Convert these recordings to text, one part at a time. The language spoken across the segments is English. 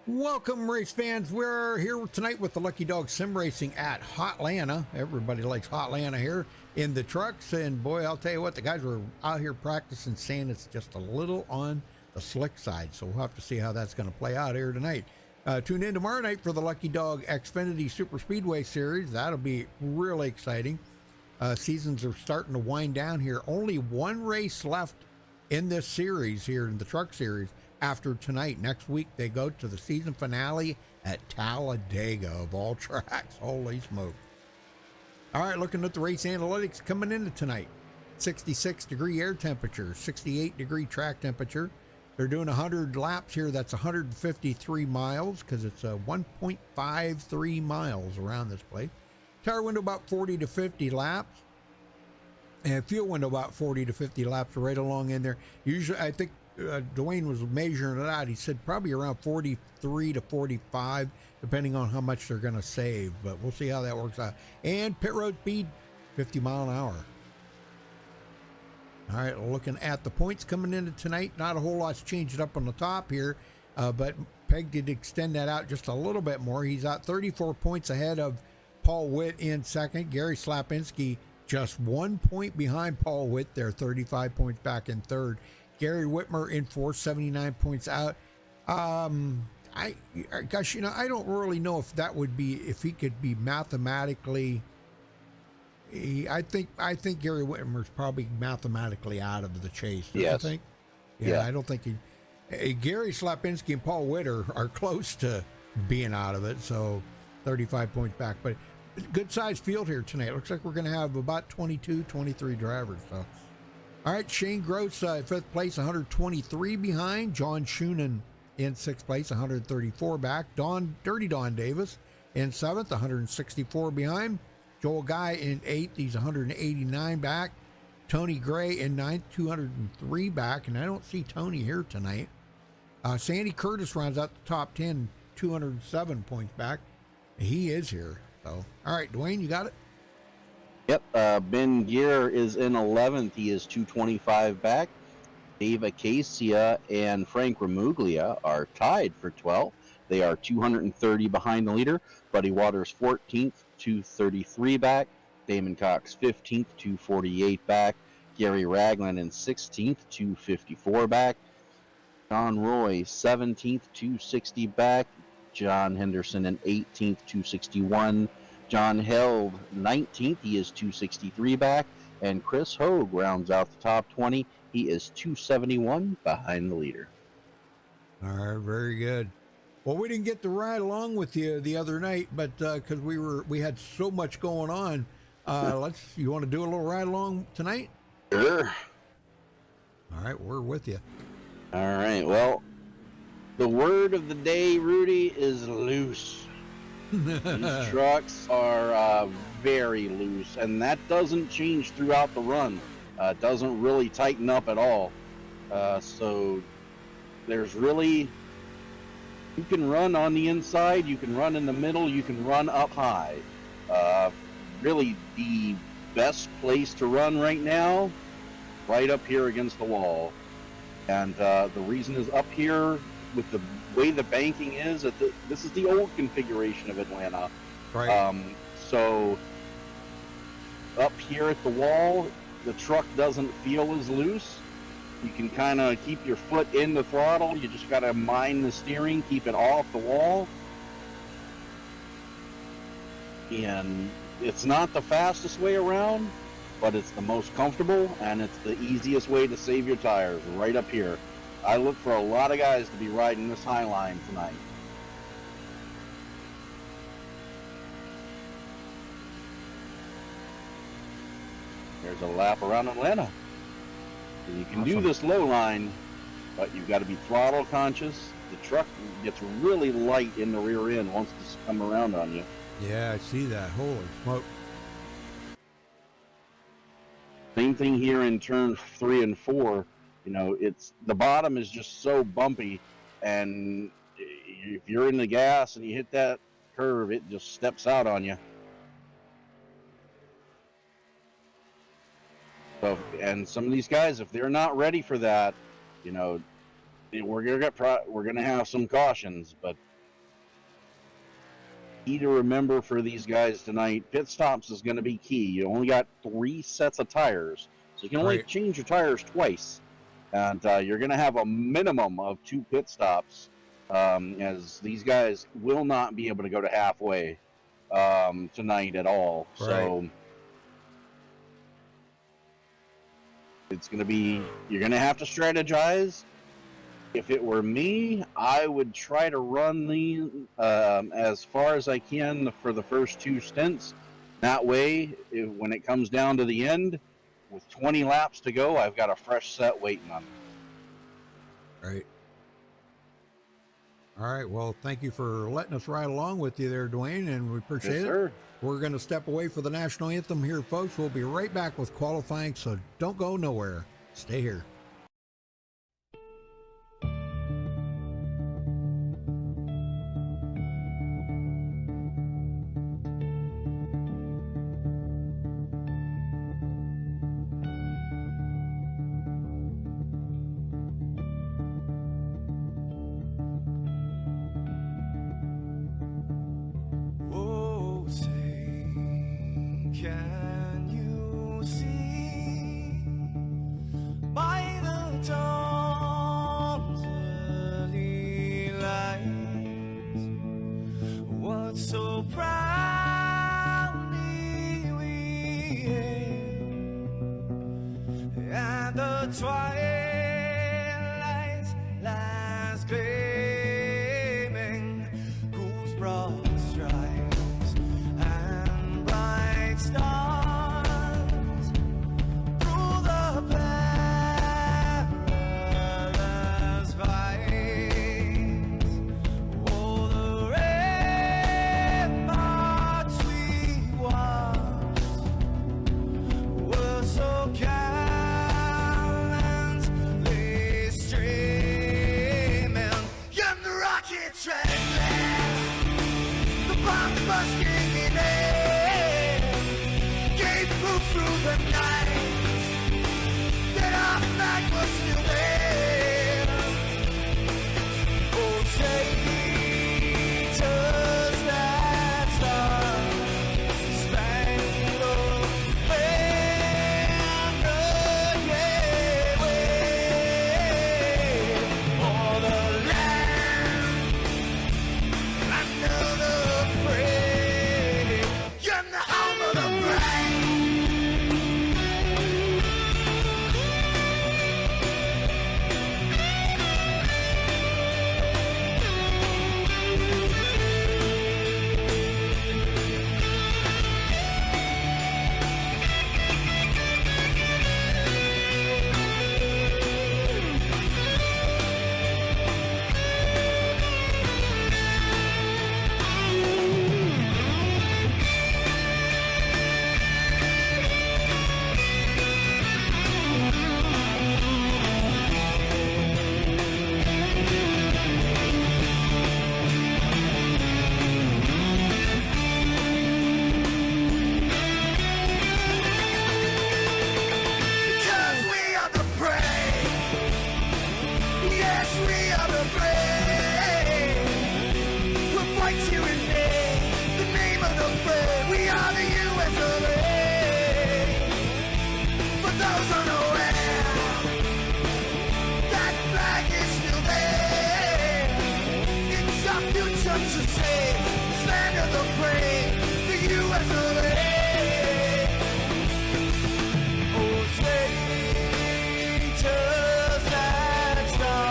Welcome, race fans. We're here tonight with the Lucky Dog Sim Racing at Hotlanta. Everybody likes Hotlanta here in the trucks. And boy, I'll tell you what, the guys were out here practicing, saying it's just a little on the slick side. So we'll have to see how that's going to play out here tonight. Tune in tomorrow night for the Lucky Dog Xfinity Super Speedway Series. That'll be really exciting. Seasons are starting to wind down here. Only one race left in this series here in the truck series. After tonight, next week, they go to the season finale at Talladega of all tracks. Holy smoke. All right, looking at the race analytics coming into tonight. 66-degree air temperature, 68-degree track temperature. They're doing 100 laps here. That's 153 miles because it's 1.53 miles around this place. Tire window about 40 to 50 laps. And fuel window about 40 to 50 laps right along in there. Usually, I think Dwayne was measuring it out. He said probably around 43 to 45, depending on how much they're going to save. But we'll see how that works out. And pit road speed, 50 mile an hour. All right, looking at the points coming into tonight. Not a whole lot's changed up on the top here, but Peg did extend that out just a little bit more. He's out 34 points ahead of Paul Witt in second. Gary Slapinski just 1 point behind Paul Witt there, 35 points back in third. Gary Whitmer in fourth, 79 points out. Gosh, I don't really know if that would be, if he could be mathematically. I think Gary Whitmer's probably mathematically out of the chase. Don't you think? Yeah, I don't think Gary Slapinski and Paul Witt are close to being out of it. So 35 points back, but good sized field here tonight. Looks like we're going to have about 22, 23 drivers. So. All right, Shane Gross, fifth place, 123 behind. John Schunan in sixth place, 134 back. Dirty Don Davis in seventh, 164 behind. Joel Guy in eighth, he's 189 back. Tony Gray in ninth, 203 back, and I don't see Tony here tonight. Sandy Curtis rounds out the top 10, 207 points back. He is here. So, all right, Dwayne, you got it? Yep, Ben Gear is in 11th. He is 225 back. Dave Acacia and Frank Ramuglia are tied for 12th. They are 230 behind the leader. Buddy Waters 14th, 233 back. Damon Cox 15th, 248 back. Gary Ragland in 16th, 254 back. John Roy 17th, 260 back. John Henderson in 18th, 261. John Held 19th, he is 263 back, and Chris Hogue rounds out the top 20. He is 271 behind the leader. All right, very good. Well, we didn't get to ride along with you the other night, but because we had so much going on, you want to do a little ride along tonight? Sure. All right, we're with you. All right. Well, the word of the day, Rudy, is loose. These trucks are very loose, and that doesn't change throughout the run. It doesn't really tighten up at all. So there's really, you can run on the inside, you can run in the middle, you can run up high. Really the best place to run right now, right up here against the wall. And the reason is up here with the way the banking is, this is the old configuration of Atlanta. Right. So up here at the wall, the truck doesn't feel as loose. You can kind of keep your foot in the throttle. You just got to mind the steering, keep it off the wall. And it's not the fastest way around, but it's the most comfortable, and it's the easiest way to save your tires, right up here. I look for a lot of guys to be riding this high line tonight. There's a lap around Atlanta. And you can do this low line, but you've got to be throttle conscious. The truck gets really light in the rear end once it's come around on you. Yeah, I see that. Holy smoke. Same thing here in turn 3 and 4. It's the bottom is just so bumpy, and if you're in the gas and you hit that curve, it just steps out on you. So, and some of these guys, if they're not ready for that, we're gonna have some cautions, but Key to remember for these guys tonight, pit stops is going to be key. You only got 3 sets of tires, so you can only change your tires twice. And you're going to have a minimum of 2 pit stops, as these guys will not be able to go to halfway tonight at all. Right. So it's going to be, you're going to have to strategize. If it were me, I would try to run these as far as I can for the first 2 stints. That way, when it comes down to the end, with 20 laps to go, I've got a fresh set waiting on me. Right. All right. Well, thank you for letting us ride along with you there, Dwayne, and we appreciate it. Sir. We're going to step away for the national anthem here, folks. We'll be right back with qualifying, so don't go nowhere. Stay here. Can you see by the dawn's early light what so proudly we hailed at the twilight's last gleaming, whose broad stripes and bright stars through the perilous fight, oh, the ramparts we watched were so gallantly streaming, and the rockets ran last, the bombs bursting in air, gave proof through the night that our flag was still there. Oh, traitors that star-spangled banner, yeah, wave for the land under the frame, and the home of the brave. Because we are the brave. Yes, we are the brave. We'll fight you in the name of the brave. We are the US of A. For those unaware, that flag is still there. It's our future to save. Stand of the brave, the US of A. Oh, traitors that star-spangled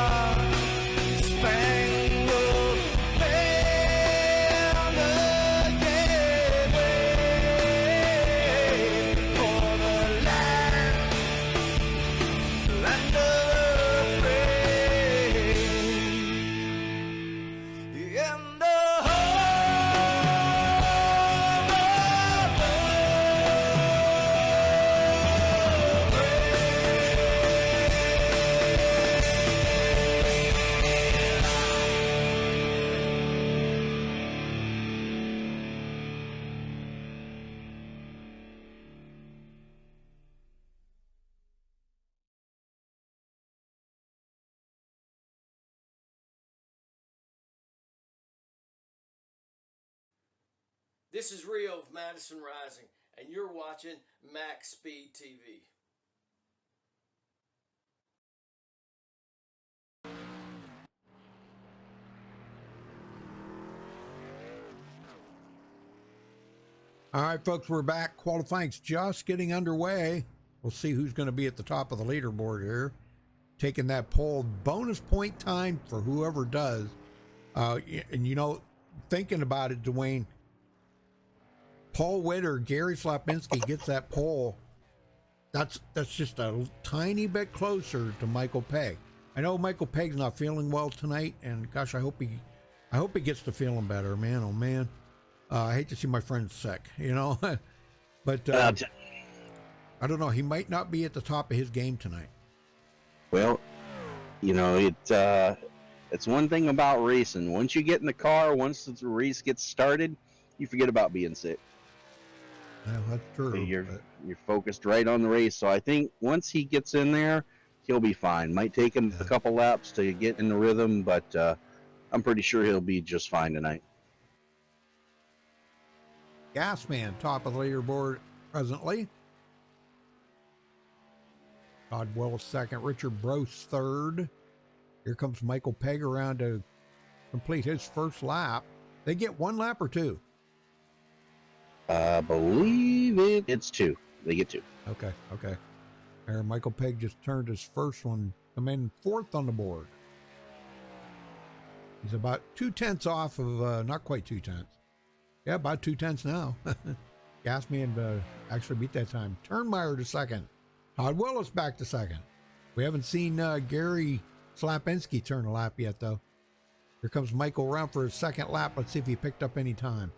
banner, yeah, wave for the land under the frame, in the home of the This is Rio of Madison Rising, and you're watching MaxspeedTV. All right, folks, we're back. Qualifying's just getting underway. We'll see who's going to be at the top of the leaderboard here. Taking that pole, bonus point time for whoever does. And, you know, thinking about it, Dwayne, Paul Witt or Gary Slapinski gets that pole. That's just a tiny bit closer to Michael Pegg. I know Michael Pegg's not feeling well tonight, and gosh, I hope he gets to feeling better, man. Oh man. I hate to see my friend sick, you know, but I don't know. He might not be at the top of his game tonight. Well, you know, it's one thing about racing. Once you get in the car, once the race gets started, you forget about being sick. Well, that's true. You're focused right on the race. So I think once he gets in there, he'll be fine. Might take him a couple laps to get in the rhythm, but I'm pretty sure he'll be just fine tonight. Gasman, top of the leaderboard presently. Todd Willis second. Richard Brose third. Here comes Michael Pegg around to complete his first lap. They get one lap or two? I believe it's two. They get two. Okay. There, Michael Pegg just turned his first one, come in fourth on the board. He's about 2/10 off of, not quite 2/10. Yeah, about 2/10 now. Gasman actually beat that time. Turnmeyer to second. Todd Willis back to second. We haven't seen Gary Slapinski turn a lap yet, though. Here comes Michael around for his second lap. Let's see if he picked up any time.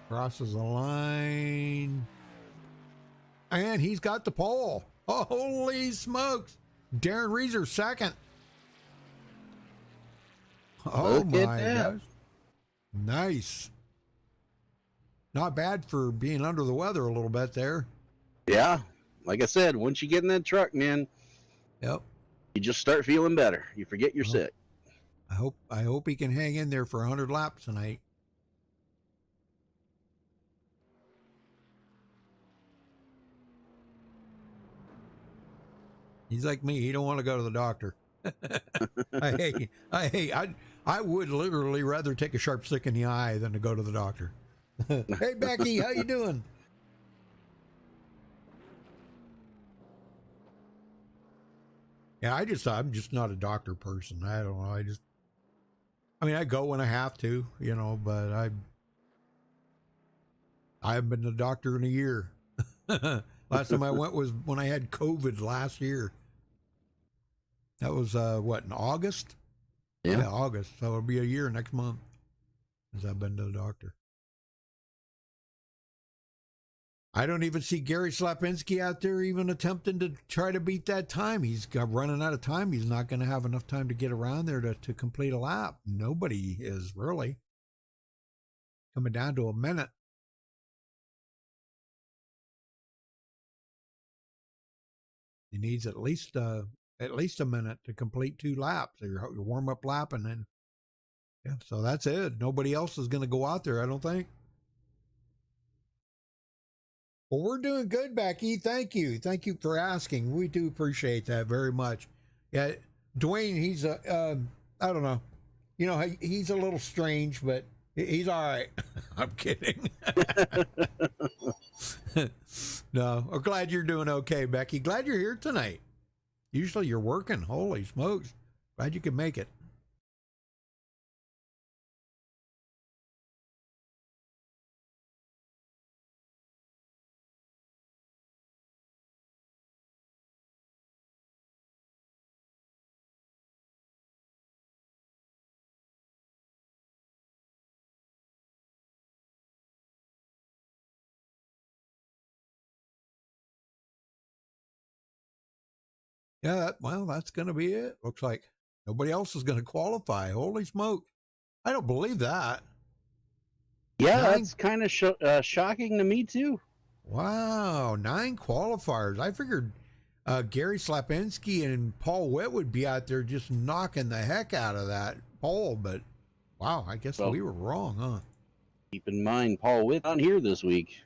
Crosses the line. And he's got the pole. Oh, holy smokes. Darren Reeser second. Oh, Look at my that. gosh. Nice. Not bad for being under the weather a little bit there. Yeah, like I said, once you get in that truck, man, Yep. you just start feeling better. You forget you're sick. I hope he can hang in there for 100 laps tonight. He's like me. He don't want to go to the doctor. I would literally rather take a sharp stick in the eye than to go to the doctor. Hey, Becky, how you doing? Yeah, I'm just not a doctor person. I don't know. I go when I have to, you know, but I haven't been to the doctor in a year. Last time I went was when I had COVID last year. That was, in August? Yeah, August. So it'll be a year next month since I've been to the doctor. I don't even see Gary Slapinski out there even attempting to try to beat that time. He's running out of time. He's not going to have enough time to get around there to complete a lap. Nobody is really. Coming down to a minute. He needs at least a minute to complete 2 laps. Your warm-up lap, and then, yeah, so that's it. Nobody else is going to go out there, I don't think. Well, we're doing good, Becky. Thank you. Thank you for asking. We do appreciate that very much. Yeah, Dwayne, he's I don't know. You know, he's a little strange, but he's all right. I'm kidding. No, I'm glad you're doing okay, Becky. Glad you're here tonight. Usually you're working. Holy smokes. Glad you could make it. Yeah, that's going to be it. Looks like nobody else is going to qualify. Holy smoke. I don't believe that. Yeah, that's kind of shocking to me, too. Wow, 9 qualifiers. I figured Gary Slapinski and Paul Witt would be out there just knocking the heck out of that pole, but Wow, I guess Well, we were wrong, huh? keep in mind, Paul Witt on here this week.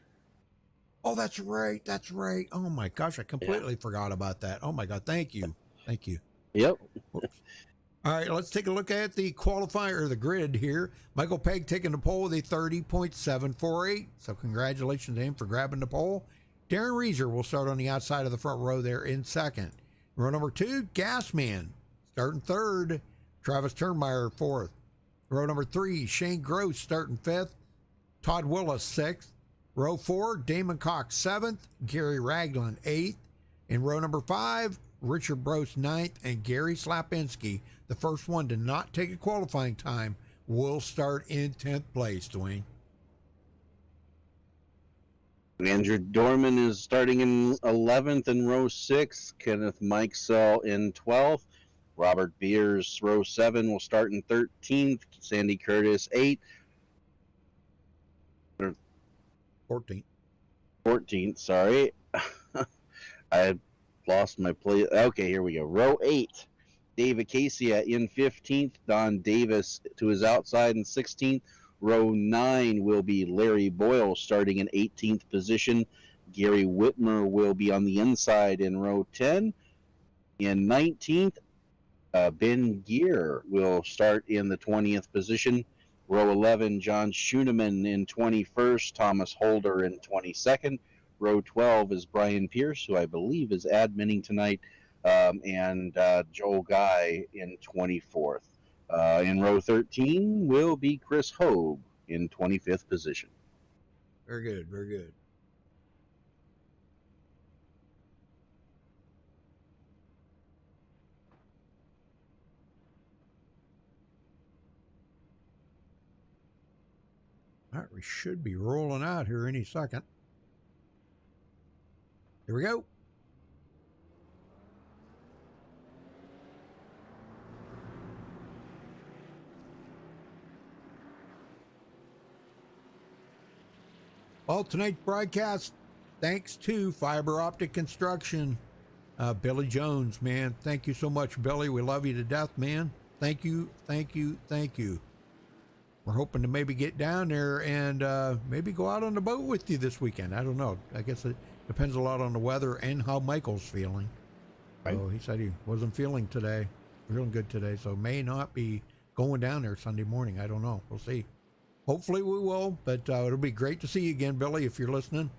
Oh, that's right. That's right. Oh my gosh, I completely forgot about that. Oh my God, thank you. Thank you. Yep. Whoops. All right, let's take a look at the qualifier, or the grid here. Michael Pegg taking the pole with a 30.748. So congratulations to him for grabbing the pole. Darren Reeser will start on the outside of the front row there in second. Row number 2, Gasman starting third. Travis Turnmeyer fourth. Row number 3, Shane Gross starting fifth. Todd Willis sixth. Row 4, Damon Cox seventh. Gary Ragland eighth. In row number 5, Richard Brose ninth, and Gary Slapinski, the first one to not take a qualifying time, will start in 10th place, Dwayne. Andrew Dorman is starting in 11th in row 6. Kenneth Mikesell in 12th. Robert Beers, row 7, will start in 13th. Sandy Curtis, 8th. 14th, sorry. I lost my place. Okay, here we go. Row 8. Dave Acacia in 15th. Don Davis to his outside in 16th. Row 9 will be Larry Boyle starting in 18th position. Gary Whitmer will be on the inside in row 10. In 19th, Ben Gear will start in the 20th position. Row 11, John Schooneman in 21st. Thomas Holder in 22nd. Row 12 is Brian Pierce, who I believe is adminning tonight, and Joel Guy in 24th. In row 13 will be Chris Hogue in 25th position. Very good, very good. All right, we should be rolling out here any second. Here we go. Well, tonight's broadcast, thanks to Fiber Optic Construction. Billy Jones, man. Thank you so much, Billy. We love you to death, man. Thank you, thank you, thank you. We're hoping to maybe get down there and maybe go out on the boat with you this weekend. I don't know. I guess it depends a lot on the weather and how Michael's feeling. Right. So he said he wasn't feeling good today, so may not be going down there Sunday morning. I don't know. We'll see. Hopefully we will, but it'll be great to see you again, Billy, if you're listening.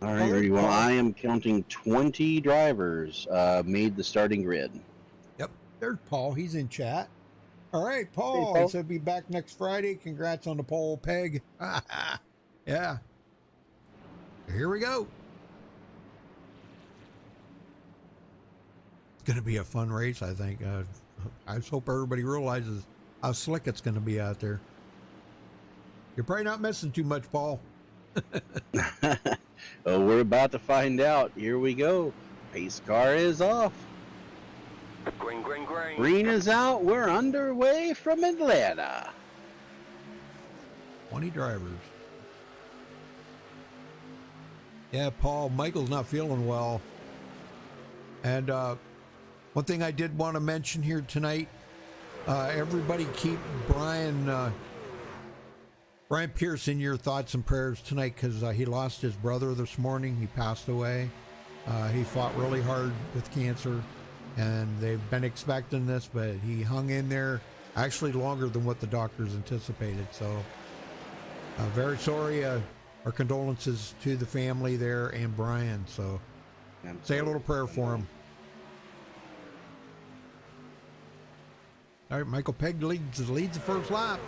All right, ready. Well, I am counting 20 drivers made the starting grid. Yep, there's Paul. He's in chat. All right, Paul. Hey, Paul. He said be back next Friday. Congrats on the pole, Peg. Yeah. Here we go. It's going to be a fun race, I think. I just hope everybody realizes how slick it's going to be out there. You're probably not missing too much, Paul. Oh, we're about to find out. Here we go. Pace car is off. Green, green, green. Green is out. We're underway from Atlanta. 20 drivers. Yeah, Paul, Michael's not feeling well. And one thing I did want to mention here tonight, everybody keep Brian Pierce in your thoughts and prayers tonight, because he lost his brother this morning. He passed away. He fought really hard with cancer, and they've been expecting this, but he hung in there actually longer than what the doctors anticipated. So very sorry. Our condolences to the family there and Brian. So say a little prayer for him. All right, Michael Pegg leads the first lap.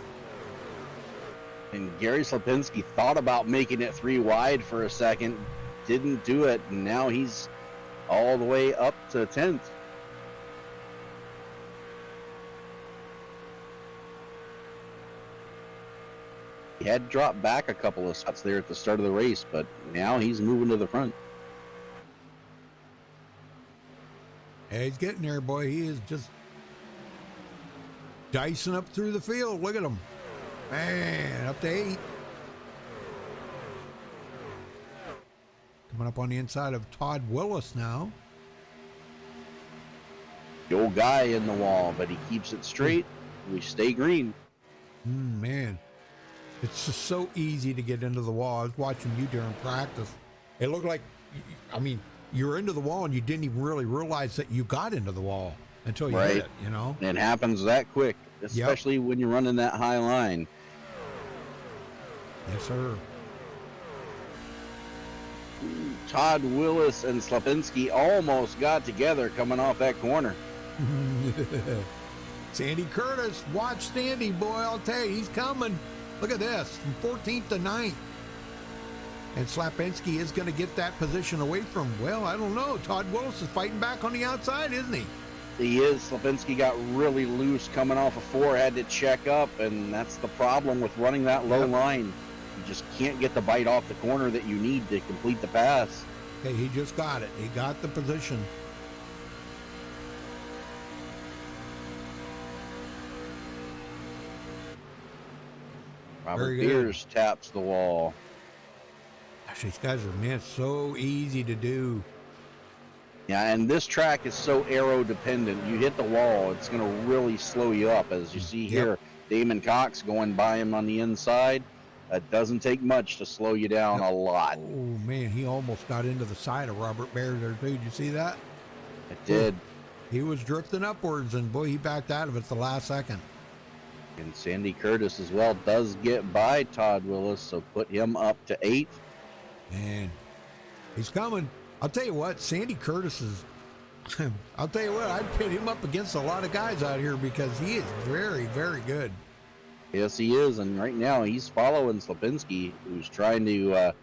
And Gary Slapinski thought about making it 3 wide for a second, didn't do it, and now he's all the way up to 10th. He had dropped back a couple of spots there at the start of the race, but now he's moving to the front. Yeah, he's getting there, boy. He is just dicing up through the field. Look at him. Man, up to 8. Coming up on the inside of Todd Willis now. The old guy in the wall, but he keeps it straight. we stay green. Man, it's just so easy to get into the wall. I was watching you during practice. It looked like, I mean, you were into the wall and you didn't even really realize that you got into the wall until you hit it, you know? It happens that quick, especially when you're running that high line. Yes, sir. Todd Willis and Slapinski almost got together coming off that corner. Sandy Curtis, watch Sandy, boy, I'll tell you, he's coming. Look at this, from 14th to 9th. And Slapinski is going to get that position away from, well, I don't know. Todd Willis is fighting back on the outside, isn't he? He is. Slapinski got really loose coming off of 4, had to check up, and that's the problem with running that low line. You just can't get the bite off the corner that you need to complete the pass. Okay, he just got it. He got the position. Robert Beers taps the wall. Gosh, these guys are, man, so easy to do. Yeah, and this track is so aero dependent. You hit the wall, it's going to really slow you up. As you see here, Damon Cox going by him on the inside. That doesn't take much to slow you down a lot. Oh, man, he almost got into the side of Robert Bear there, too. Did you see that? It did. He was drifting upwards, and, boy, he backed out of it at the last second. And Sandy Curtis as well does get by Todd Willis, so put him up to 8th. Man, he's coming. I'll tell you what, Sandy Curtis is, I'll tell you what, I'd pit him up against a lot of guys out here because he is very, very good. Yes, he is, and right now he's following Slapinski, who's trying to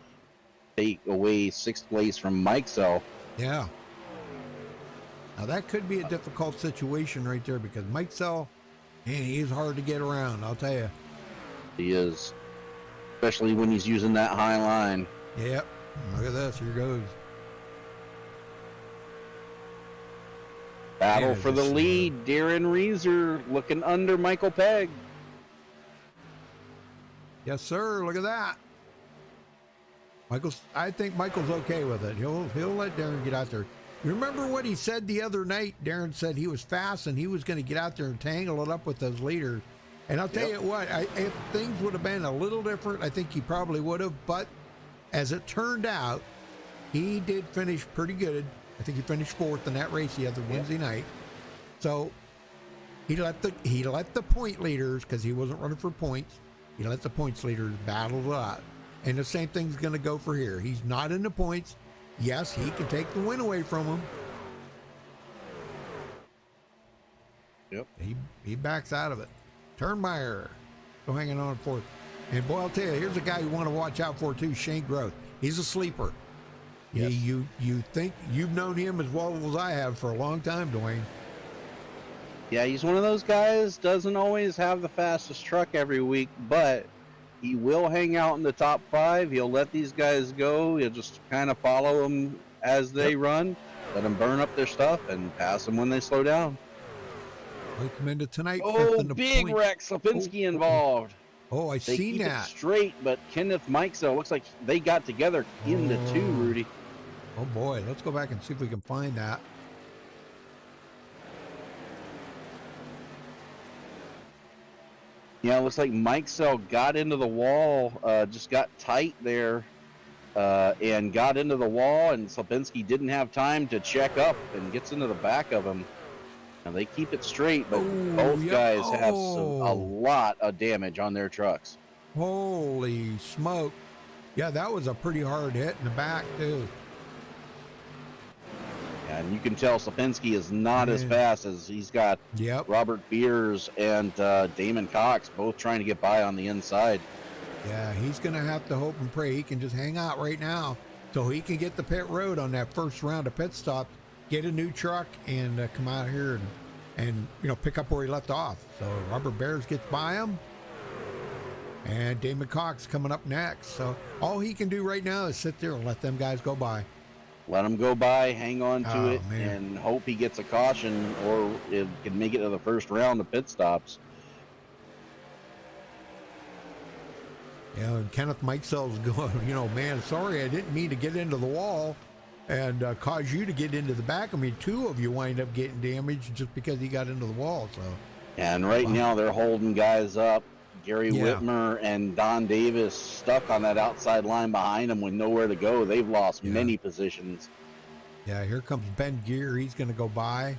take away 6th place from Mikesell. Yeah. Now that could be a difficult situation right there because Mikesell, man, he's hard to get around, I'll tell you. He is, especially when he's using that high line. Yep. Look at this. Here goes. Battle for the lead. Darren Reeser looking under Michael Pegg. Yes, sir. Look at that. I think Michael's okay with it. He'll let Darren get out there. You remember what he said the other night? Darren said he was fast and he was going to get out there and tangle it up with those leaders. And I'll tell you what, if things would have been a little different, I think he probably would have. But as it turned out, he did finish pretty good. I think he finished 4th in that race the other Wednesday night. So he let the point leaders, because he wasn't running for points, he let the points leaders battle it out. And the same thing's going to go for here. He's not in the points. Yes, he can take the win away from him. Yep. He backs out of it. Turnmeyer still hanging on 4th. And boy, I'll tell you, here's a guy you want to watch out for too, Shane Groth. He's a sleeper. Yes. You think you've known him as well as I have for a long time, Dwayne. Yeah, he's one of those guys, doesn't always have the fastest truck every week, but he will hang out in the top 5. He'll let these guys go. He'll just kind of follow them as they run, let them burn up their stuff, and pass them when they slow down. We come into tonight. Oh, big wreck. Slapinski involved. Oh, I They seen keep that. it straight, but Kenneth Mikesell looks like they got together into 2, Rudy. Oh, boy. Let's go back and see if we can find that. Yeah, it looks like Mikesell got into the wall, just got tight there, and got into the wall, and Slapinski didn't have time to check up and gets into the back of him. Now they keep it straight, but both guys have a lot of damage on their trucks. Holy smoke. Yeah, that was a pretty hard hit in the back, too. Yeah, and you can tell Slapinski is not as fast as he's got Robert Beers and Damon Cox both trying to get by on the inside. Yeah, he's going to have to hope and pray he can just hang out right now so he can get the pit road on that first round of pit stops, get a new truck, and come out here and pick up where he left off. So Robert Bears gets by him, and Damon Cox coming up next. So all he can do right now is sit there and let them guys go by. Let him go by, hang on to it, man, and hope he gets a caution or it can make it to the first round of pit stops. Yeah, and Kenneth Mikesell's going, man, sorry, I didn't mean to get into the wall and cause you to get into the back. I mean, 2 of you wind up getting damaged just because he got into the wall. So And right now they're holding guys up. Gary Whitmer and Don Davis stuck on that outside line behind them with nowhere to go. They've lost many positions. Yeah, here comes Ben Gear. He's going to go by.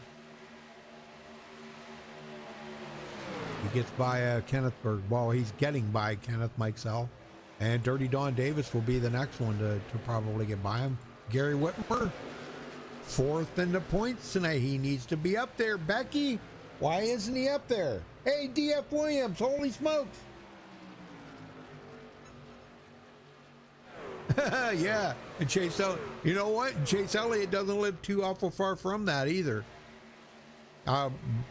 He gets by Kenneth, or well, he's getting by Kenneth Mikesell. And Dirty Don Davis will be the next one to probably get by him. Gary Whitmer, fourth in the points tonight. He needs to be up there. Becky, why isn't he up there? Hey, D.F. Williams, holy smokes. Yeah, and Chase Elliott, you know what? Chase Elliott doesn't live too awful far from that either.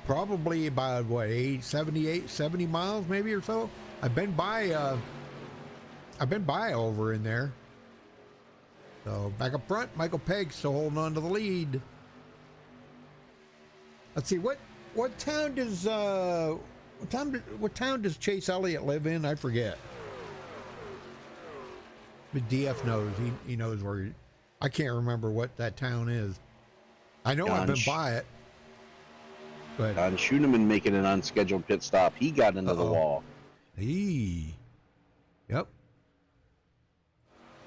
Probably about, what, 70 miles maybe or so? I've been by over in there. So back up front, Michael Pegg still holding on to the lead. Let's see, what town does Chase Elliott live in? I forget. But DF knows. He knows where. I can't remember what that town is. I know I've been by it. But Don Schooneman making an unscheduled pit stop. He got into the wall. Yep.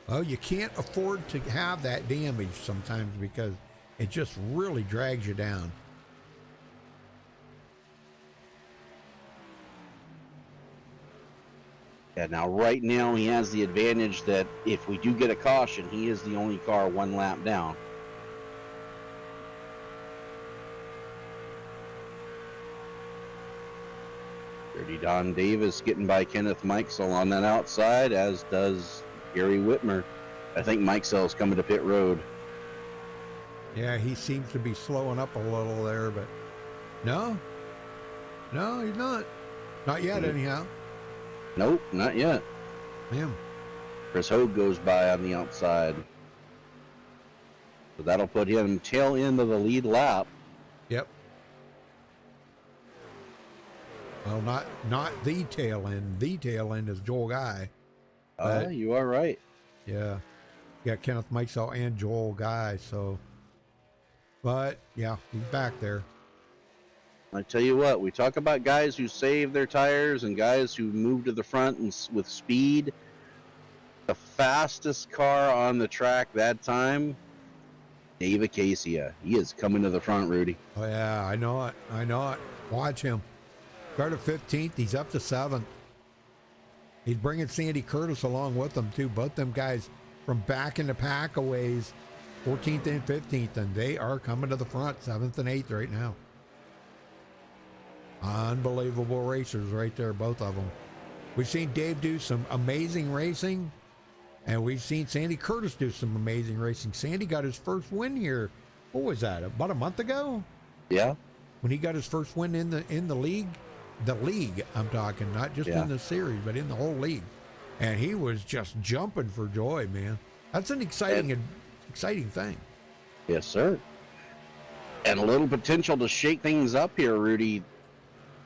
Well, you can't afford to have that damage sometimes because it just really drags you down. Yeah, now right now he has the advantage that if we do get a caution, he is the only car one lap down. Dirty Don Davis getting by Kenneth Mikesell on that outside, as does Gary Whitmer. I think Mikesell's coming to pit road. Yeah, he seems to be slowing up a little there, but no, he's not. Not yet, anyhow. Nope, not yet. Him. Chris Hogue goes by on the outside. So that'll put him tail end of the lead lap. Yep. Well, not the tail end. The tail end is Joel Guy. You are right. Yeah. You got Kenneth Mikesell and Joel Guy, so. But, yeah, he's back there. I tell you what, we talk about guys who save their tires and guys who move to the front and with speed. The fastest car on the track that time, Dave Acacia. He is coming to the front, Rudy. Oh, yeah, I know it. Watch him. Started 15th. He's up to 7th. He's bringing Sandy Curtis along with him, too. Both them guys from back in the pack a ways, 14th and 15th, and they are coming to the front, 7th and 8th right now. Unbelievable racers right there, both of them. We've seen Dave do some amazing racing, and we've seen Sandy Curtis do some amazing racing. Sandy got his first win here. What was that? About a month ago? Yeah. When he got his first win in the league. The league, I'm talking, not just in the series, but in the whole league. And he was just jumping for joy, man. That's an exciting thing. Yes, sir. And a little potential to shake things up here, Rudy.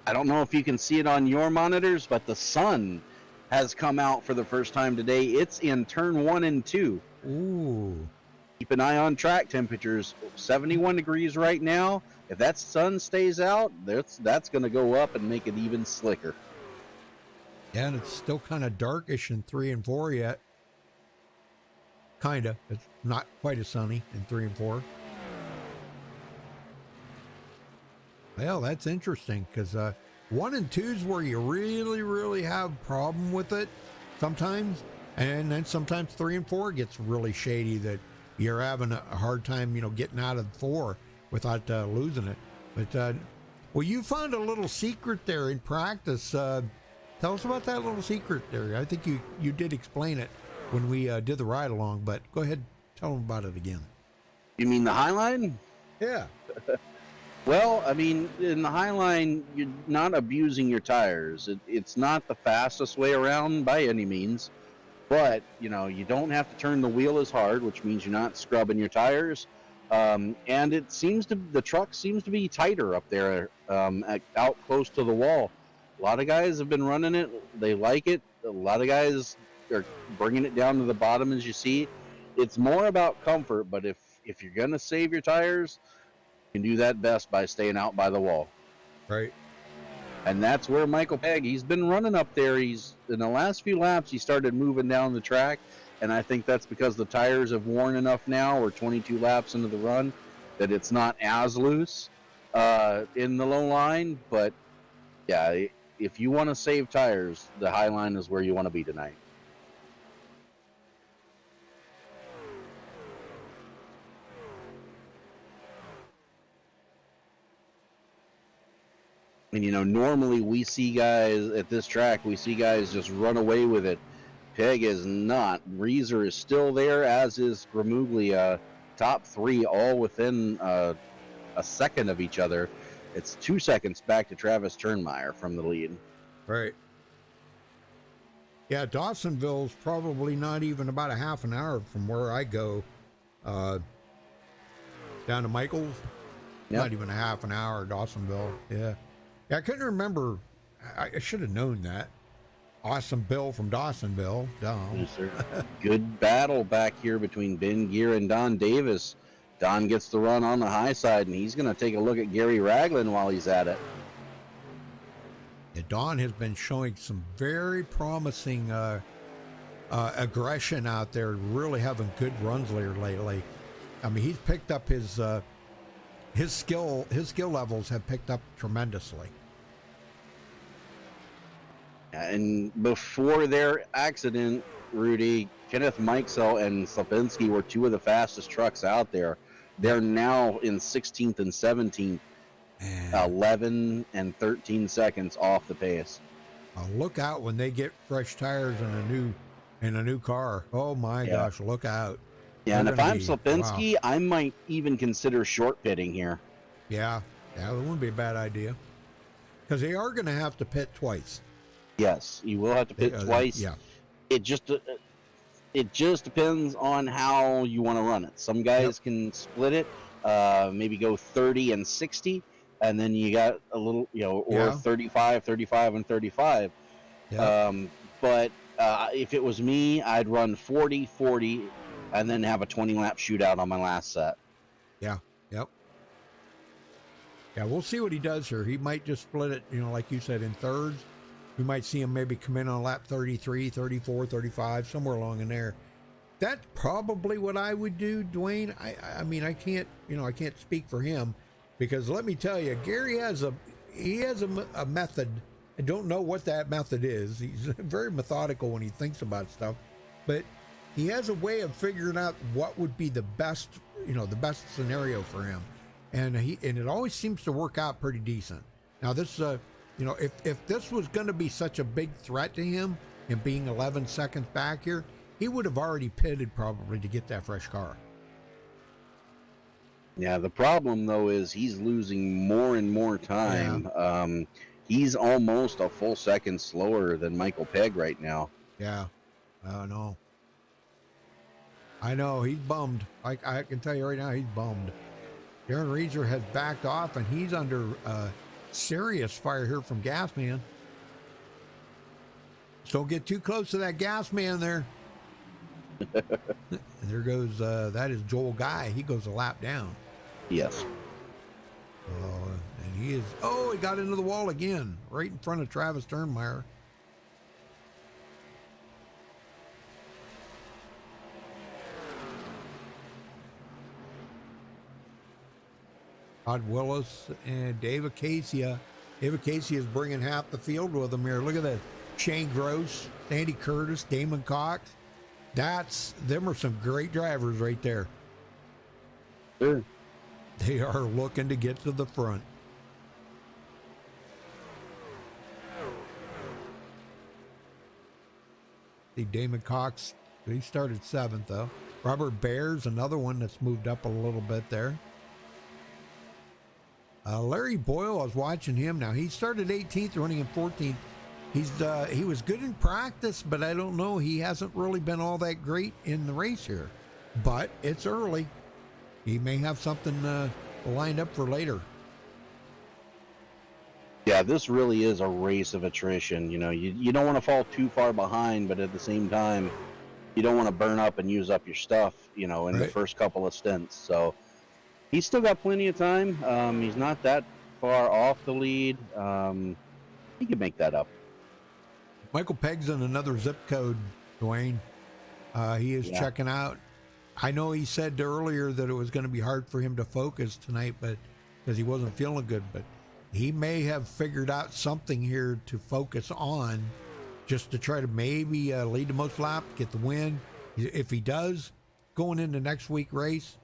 I don't know if you can see it on your monitors, but the sun has come out for the first time today. It's in turn 1 and 2. Ooh. Keep an eye on track temperatures. 71 degrees right now. If that sun stays out, that's going to go up and make it even slicker. Yeah, and it's still kind of darkish in 3 and 4 yet. Kind of. It's not quite as sunny in 3 and 4. Well, that's interesting because 1 and 2 is where you really, really have problem with it sometimes. And then sometimes 3 and 4 gets really shady that you're having a hard time, getting out of 4 without losing it. But, well, you found a little secret there in practice. Tell us about that little secret there. I think you did explain it when we did the ride along, but go ahead, tell them about it again. You mean the Highline? Yeah. Well, I mean, in the Highline, you're not abusing your tires. It's not the fastest way around by any means, but, you don't have to turn the wheel as hard, which means you're not scrubbing your tires. And the truck seems to be tighter up there, out close to the wall. A lot of guys have been running it. They like it. A lot of guys are bringing it down to the bottom, as you see. It's more about comfort, but if you're going to save your tires, you can do that best by staying out by the wall. Right. And that's where Michael Pegg, he's been running up there. He's in the last few laps, he started moving down the track. And I think that's because the tires have worn enough now, or 22 laps into the run, that it's not as loose in the low line. But yeah, if you want to save tires, the high line is where you want to be tonight. And, you know, normally we see guys at this track, we see guys just run away with it. Pegg is not. Reeser is still there, as is Gramuglia. Top three all within a second of each other. It's 2 seconds back to Travis Turnmeyer from the lead. Right. Yeah, Dawsonville's probably not even about a half an hour from where I go down to Michael's. Yep. Not even a half an hour, Dawsonville. Yeah. Yeah, I couldn't remember. I should have known that. Awesome Bill from Dawsonville. Yes, sir. Good battle back here between Ben Gear and Don Davis. Don gets the run on the high side, and he's going to take a look at Gary Ragland while he's at it. Yeah, Don has been showing some very promising aggression out there, really having good runs lately. I mean, he's picked up his skill levels have picked up tremendously. And before their accident, Rudy, Kenneth Mikesell and Slapinski were two of the fastest trucks out there. They're now in 16th and 17th, 11 and 13 seconds off the pace. Look out when they get fresh tires in a new car. Oh my gosh, look out. Yeah, and if I'm Slapinski, I might even consider short pitting here. Yeah, it wouldn't be a bad idea. Because they are going to have to pit twice. Yes, you will have to pit twice. Yeah. It just depends on how you want to run it. Some guys can split it, maybe go 30 and 60, and then you got a little, or 35, and 35. Yeah. But if it was me, I'd run 40, and then have a 20-lap shootout on my last set. Yeah. Yep. Yeah, we'll see what he does here. He might just split it, like you said, in thirds. We might see him maybe come in on lap 33, 34, 35, somewhere along in there. That's probably what I would do, Dwayne. I mean, I can't speak for him, because let me tell you, Gary has a method. I don't know what that method is. He's very methodical when he thinks about stuff, but he has a way of figuring out what would be the best scenario for him. And it always seems to work out pretty decent. Now this if this was going to be such a big threat to him, and being 11 seconds back here, he would have already pitted probably to get that fresh car. Yeah, the problem though is he's losing more and more time. Yeah. He's almost a full second slower than Michael Pegg right now. Yeah, I know he's bummed. I can tell you right now, he's bummed. Darren Reeser has backed off, and he's under serious fire here from Gasman. So don't get too close to that Gasman there. There goes, that is Joel Guy. He goes a lap down. Yes. And he got into the wall again, right in front of Travis Turnmeyer. Todd Willis and Dave Acacia. Dave Acacia is bringing half the field with him here. Look at that. Shane Gross, Sandy Curtis, Damon Cox. Them are some great drivers right there. Sure. They are looking to get to the front. See, Damon Cox, he started 7th though. Robert Bear's another one that's moved up a little bit there. Larry Boyle, I was watching him now. He started 18th, running in 14th. He was good in practice, but I don't know. He hasn't really been all that great in the race here. But it's early. He may have something lined up for later. Yeah, this really is a race of attrition. You don't want to fall too far behind, but at the same time, you don't want to burn up and use up your stuff, in the first couple of stints. So he's still got plenty of time. He's not that far off the lead. He can make that up. Michael Pegg's in another zip code, Dwayne. He is checking out. I know he said earlier that it was going to be hard for him to focus tonight, but because he wasn't feeling good, but he may have figured out something here to focus on, just to try to maybe lead the most lap, get the win. If he does, going into next week race,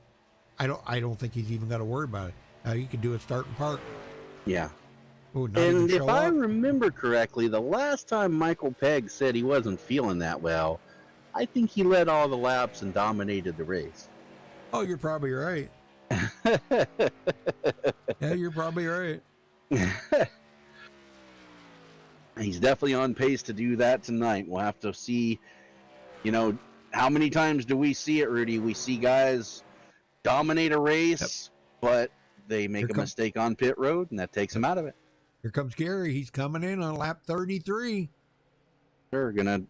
I don't think he's even got to worry about it. He could do a start and park. Yeah. Ooh, not And even if show I up. remember correctly, the last time Michael Pegg said he wasn't feeling that well, I think he led all the laps and dominated the race. Oh, you're probably right. Yeah, you're probably right. He's definitely on pace to do that tonight. We'll have to see, how many times do we see it, Rudy? We see guys dominate a race, but they make a mistake on pit road, and that takes them out of it. Here comes Gary. He's coming in on lap 33. They're going to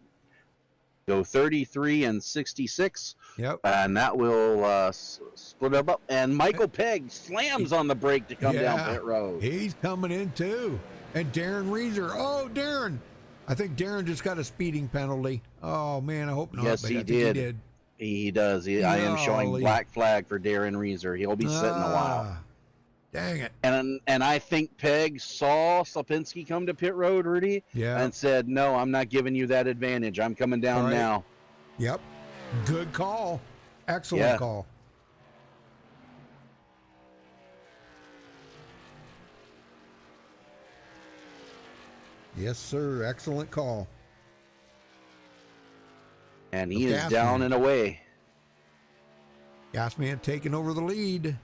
go 33 and 66. Yep. And that will split up. And Michael Pegg slams on the brake to come down pit road. He's coming in too. And Darren Reeser. Oh, Darren. I think Darren just got a speeding penalty. Oh, man, I hope not. Yes, but he I think he did. He does. I am showing black flag for Darren Reeser. He'll be sitting a while. Dang it. And I think Pegg saw Slapinski come to pit road, Rudy, and said, no, I'm not giving you that advantage. I'm coming down now. Yep. Good call. Excellent call. Yes, sir. Excellent call. And he is down and away. Gasman taking over the lead.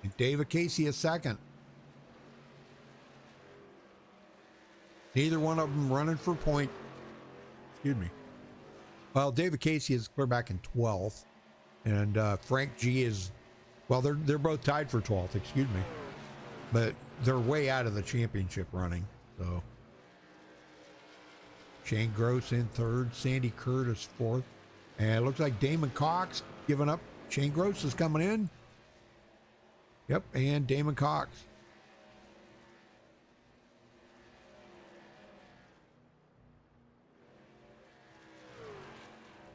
And David Casey is second. Neither one of them running for point. Excuse me. Well, David Casey is clear back in 12th. And Frank G is, well, they're both tied for 12th, excuse me. But they're way out of the championship running. So Shane Gross in third, Sandy Curtis fourth. And it looks like Damon Cox giving up. Shane Gross is coming in. Yep, and Damon Cox.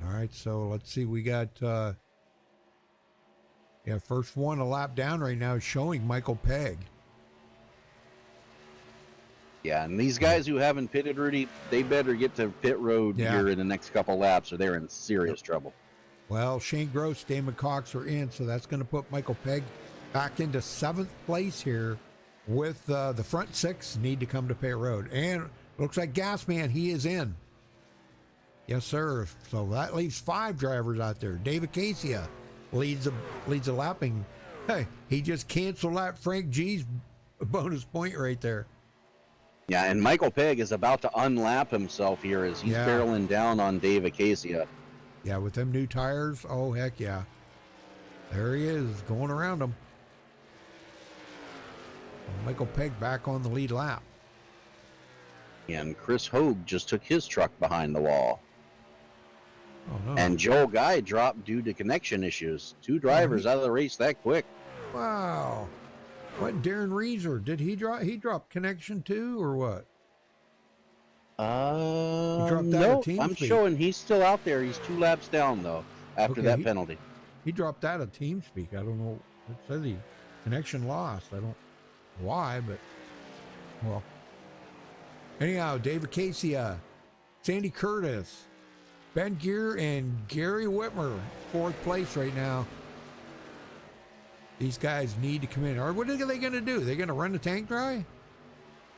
All right, so let's see. We got, first one a lap down right now is showing Michael Pegg. Yeah, and these guys who haven't pitted, Rudy, they better get to pit road here in the next couple laps or they're in serious trouble. Well, Shane Gross, Damon Cox are in, so that's going to put Michael Pegg back into 7th place here with the front 6 need to come to pit road. And looks like Gasman, he is in. Yes, sir. So that leaves 5 drivers out there. David Casey leads the lapping. Hey, he just canceled out Frank G's bonus point right there. Yeah, and Michael Pegg is about to unlap himself here as he's barreling down on David Casey. Yeah, with them new tires, oh, heck yeah. There he is, going around him. Michael Pegg back on the lead lap. And Chris Hogue just took his truck behind the wall. Oh, no. And Joel Guy dropped due to connection issues. 2 drivers out of the race that quick. Wow. What, Darren Reeser, did he drop? He dropped connection too, or what? No, I'm showing he's still out there. He's 2 laps down, though, after that penalty. He dropped out of TeamSpeak. I don't know. It says he connection lost. I don't know why, but, well. Anyhow, David Casey, Sandy Curtis, Ben Gear, and Gary Whitmer, 4th place right now. These guys need to come in. Or what are they going to do? They're going to run the tank dry?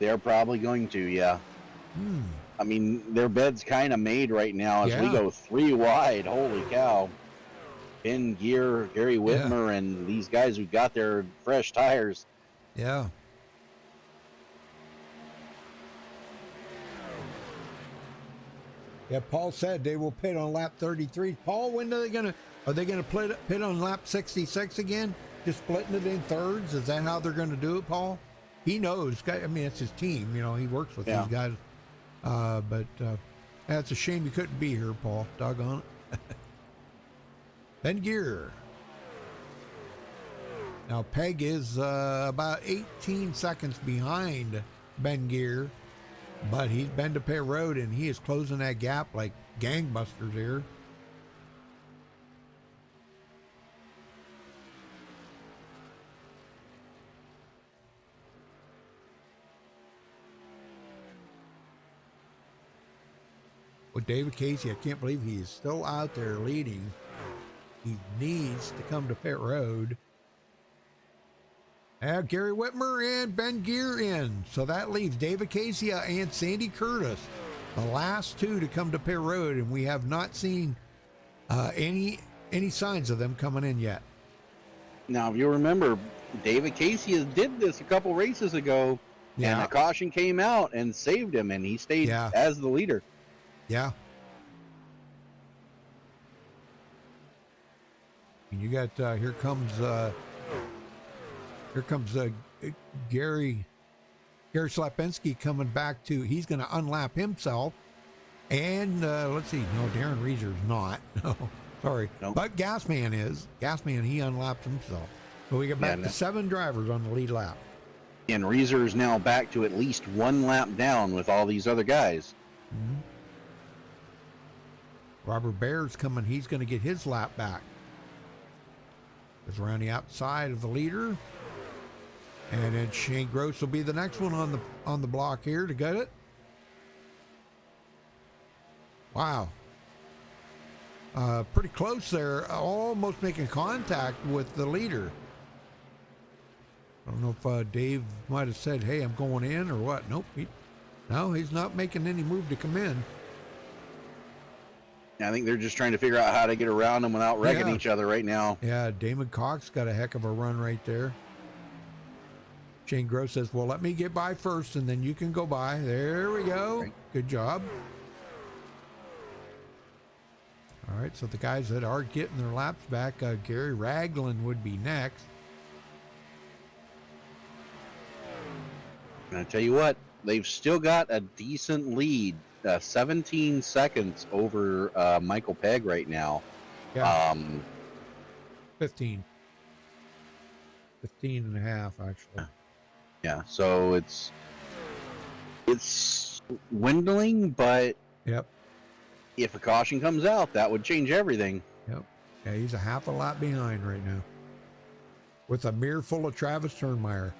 They're probably going to, yeah. I mean, their bed's kind of made right now as we go 3 wide. Holy cow. Ben Gear, Gary Whitmer, and these guys who got their fresh tires. Yeah. Yeah, Paul said they will pit on lap 33. Paul, when are they going to pit on lap 66 again? Just splitting it in thirds? Is that how they're going to do it, Paul? He knows. I mean, it's his team. You know, he works with these guys. But that's a shame you couldn't be here, Paul. Doggone it. Ben Gear. Now, Pegg is about 18 seconds behind Ben Gear. But he's been to pit road, and he is closing that gap like gangbusters here. With David Casey, I can't believe he is still out there leading. He needs to come to pit road. Gary Whitmer and Ben Gear in. So that leaves David Casey and Sandy Curtis, the last two to come to pit road, and we have not seen any signs of them coming in yet. Now, if you remember, David Casey did this a couple races ago, and a caution came out and saved him, and he stayed as the leader. Yeah. And you got here comes Gary Slapinski coming back to. He's going to unlap himself, and let's see. No, Darren Reeser's not. No, sorry. Nope. But Gasman is. Gasman, he unlapped himself. So we get back to 7 drivers on the lead lap. And Reeser is now back to at least 1 lap down with all these other guys. Mm-hmm. Robert Bair's coming. He's going to get his lap back. Is around the outside of the leader. And then Shane Gross will be the next one on the block here to get it. Wow. Pretty close there. Almost making contact with the leader. I don't know if Dave might have said, hey, I'm going in or what. Nope. He's not making any move to come in. I think they're just trying to figure out how to get around them without wrecking each other right now. Yeah, Damon Cox got a heck of a run right there. Shane Gross says, well, let me get by first, and then you can go by. There we go. Right. Good job. All right, so the guys that are getting their laps back, Gary Ragland would be next. And I tell you what, they've still got a decent lead. 17 seconds over Michael Pegg right now. Yeah. 15 and a half, actually. Yeah, so it's dwindling, but if a caution comes out, that would change everything. Yep. Yeah, he's a half a lap behind right now with a mirror full of Travis Turnmeyer.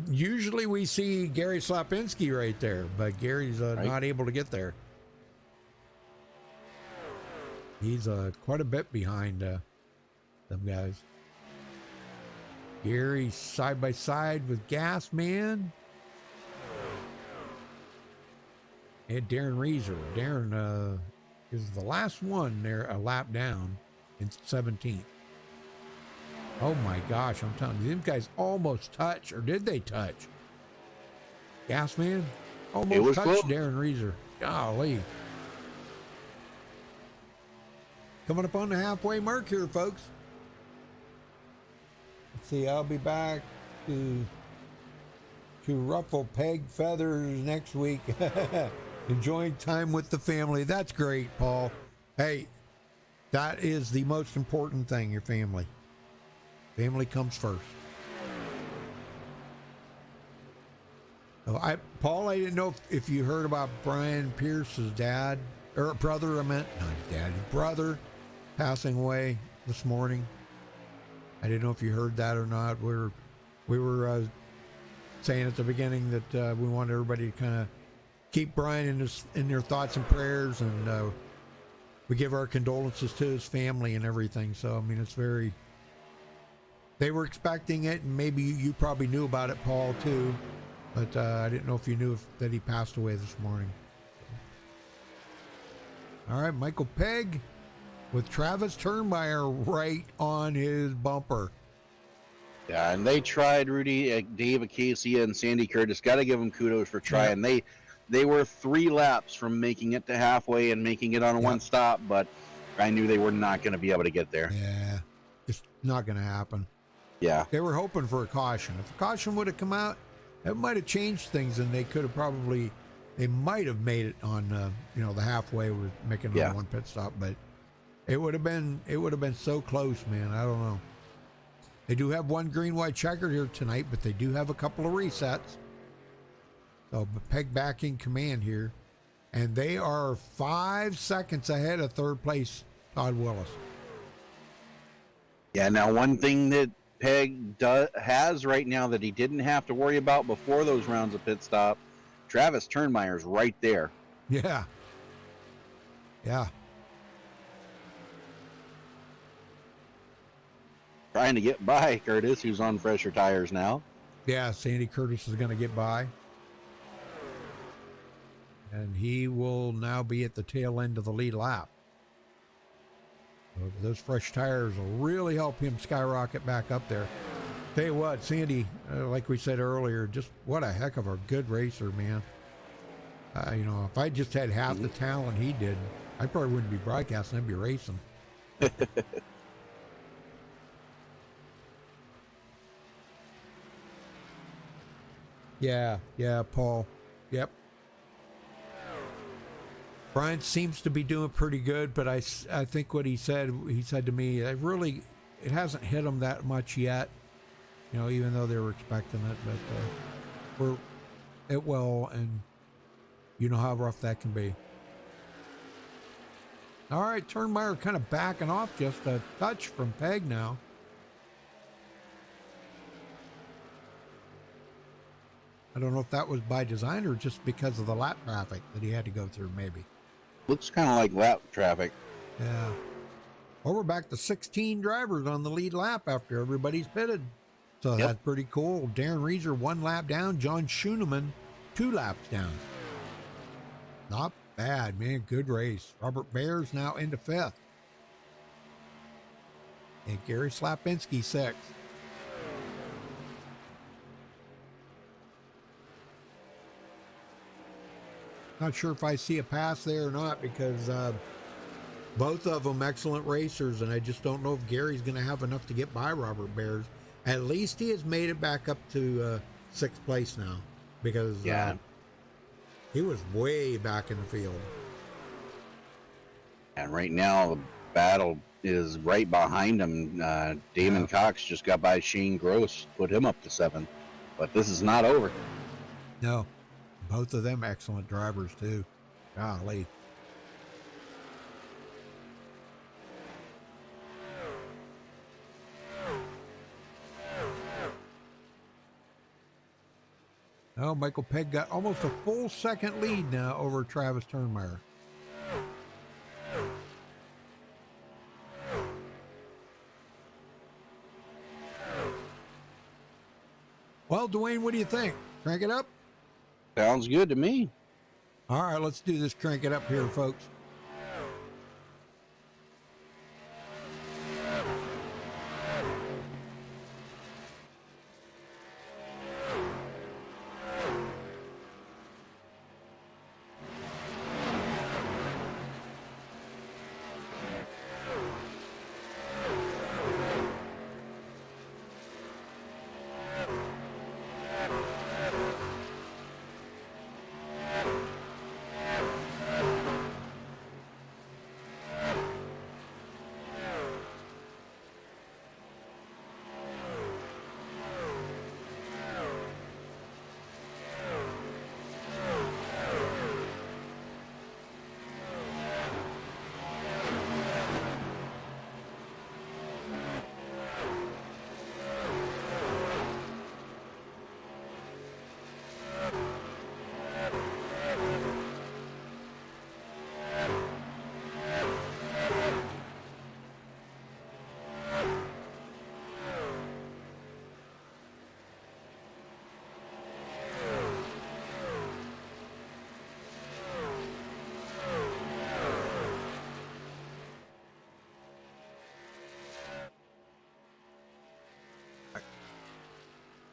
Usually we see Gary Slapinski right there, but Gary's not able to get there. He's quite a bit behind them guys. Gary side by side with Gasman and Darren Reeser. Darren is the last one there, a lap down in 17th. Oh my gosh, I'm telling you, these guys almost touch, or did they touch? Gasman almost touched Darren Reeser. Golly. Coming up on the halfway mark here, folks. Let's see, I'll be back to ruffle peg feathers next week. Enjoying time with the family. That's great, Paul. Hey, that is the most important thing, your family. Family comes first. Paul, I didn't know if you heard about Brian Pierce's dad, or brother, I meant, not his dad, his brother passing away this morning. I didn't know if you heard that or not. We were saying at the beginning that we want everybody to kind of keep Brian in their thoughts and prayers, and we give our condolences to his family and everything. So, I mean, it's very... They were expecting it, and maybe you probably knew about it, Paul, too. But I didn't know if you knew that he passed away this morning. All right, Michael Pegg with Travis Turnmeyer right on his bumper. Yeah, and they tried, Rudy, David Casey and Sandy Curtis. Got to give them kudos for trying. Yeah. They were 3 laps from making it to halfway and making it on one stop, but I knew they were not going to be able to get there. Yeah, it's not going to happen. Yeah. They were hoping for a caution. If a caution would have come out, it might have changed things, and they could have they might have made it on, the halfway with making it on one pit stop, but it would have been so close, man. I don't know. They do have one green, white checkered here tonight, but they do have a couple of resets. So Peg back in command here. And they are 5 seconds ahead of third place Todd Willis. Yeah, now one thing that Peg has right now that he didn't have to worry about before those rounds of pit stop, Travis Turnmeyer's right there. Yeah. Yeah. Trying to get by Curtis, who's on fresher tires now. Yeah, Sandy Curtis is going to get by. And he will now be at the tail end of the lead lap. So those fresh tires will really help him skyrocket back up there. Tell you what, Sandy, like we said earlier, just what a heck of a good racer, man. You know, if I just had half the talent he did, I probably wouldn't be broadcasting, I'd be racing. Yeah, Paul. Yep. Brian seems to be doing pretty good, but I think what he said to me, it hasn't hit him that much yet, you know, even though they were expecting it, but it will, and you know how rough that can be. All right, Turnmeyer kind of backing off just a touch from Peg now. I don't know if that was by design or just because of the lap traffic that he had to go through, maybe. Looks kind of like lap traffic. Yeah. Well, we're back to 16 drivers on the lead lap after everybody's pitted. So Yep. That's pretty cool. Darren Reeser 1 lap down. John Schooneman 2 laps down. Not bad, man. Good race. Robert Bears now into 5th. And Gary Slapinski 6th. Not sure if I see a pass there or not because both of them excellent racers, and I just don't know if Gary's going to have enough to get by Robert Bears. At least he has made it back up to 6th place now because he was way back in the field. And right now, the battle is right behind him. Damon Cox just got by Shane Gross, put him up to 7th. But this is not over. No. Both of them excellent drivers, too. Golly. Oh, Michael Pegg got almost a full second lead now over Travis Turnmeyer. Well, Dwayne, what do you think? Crank it up? Sounds good to me. All right, let's do this. Crank it up here, folks.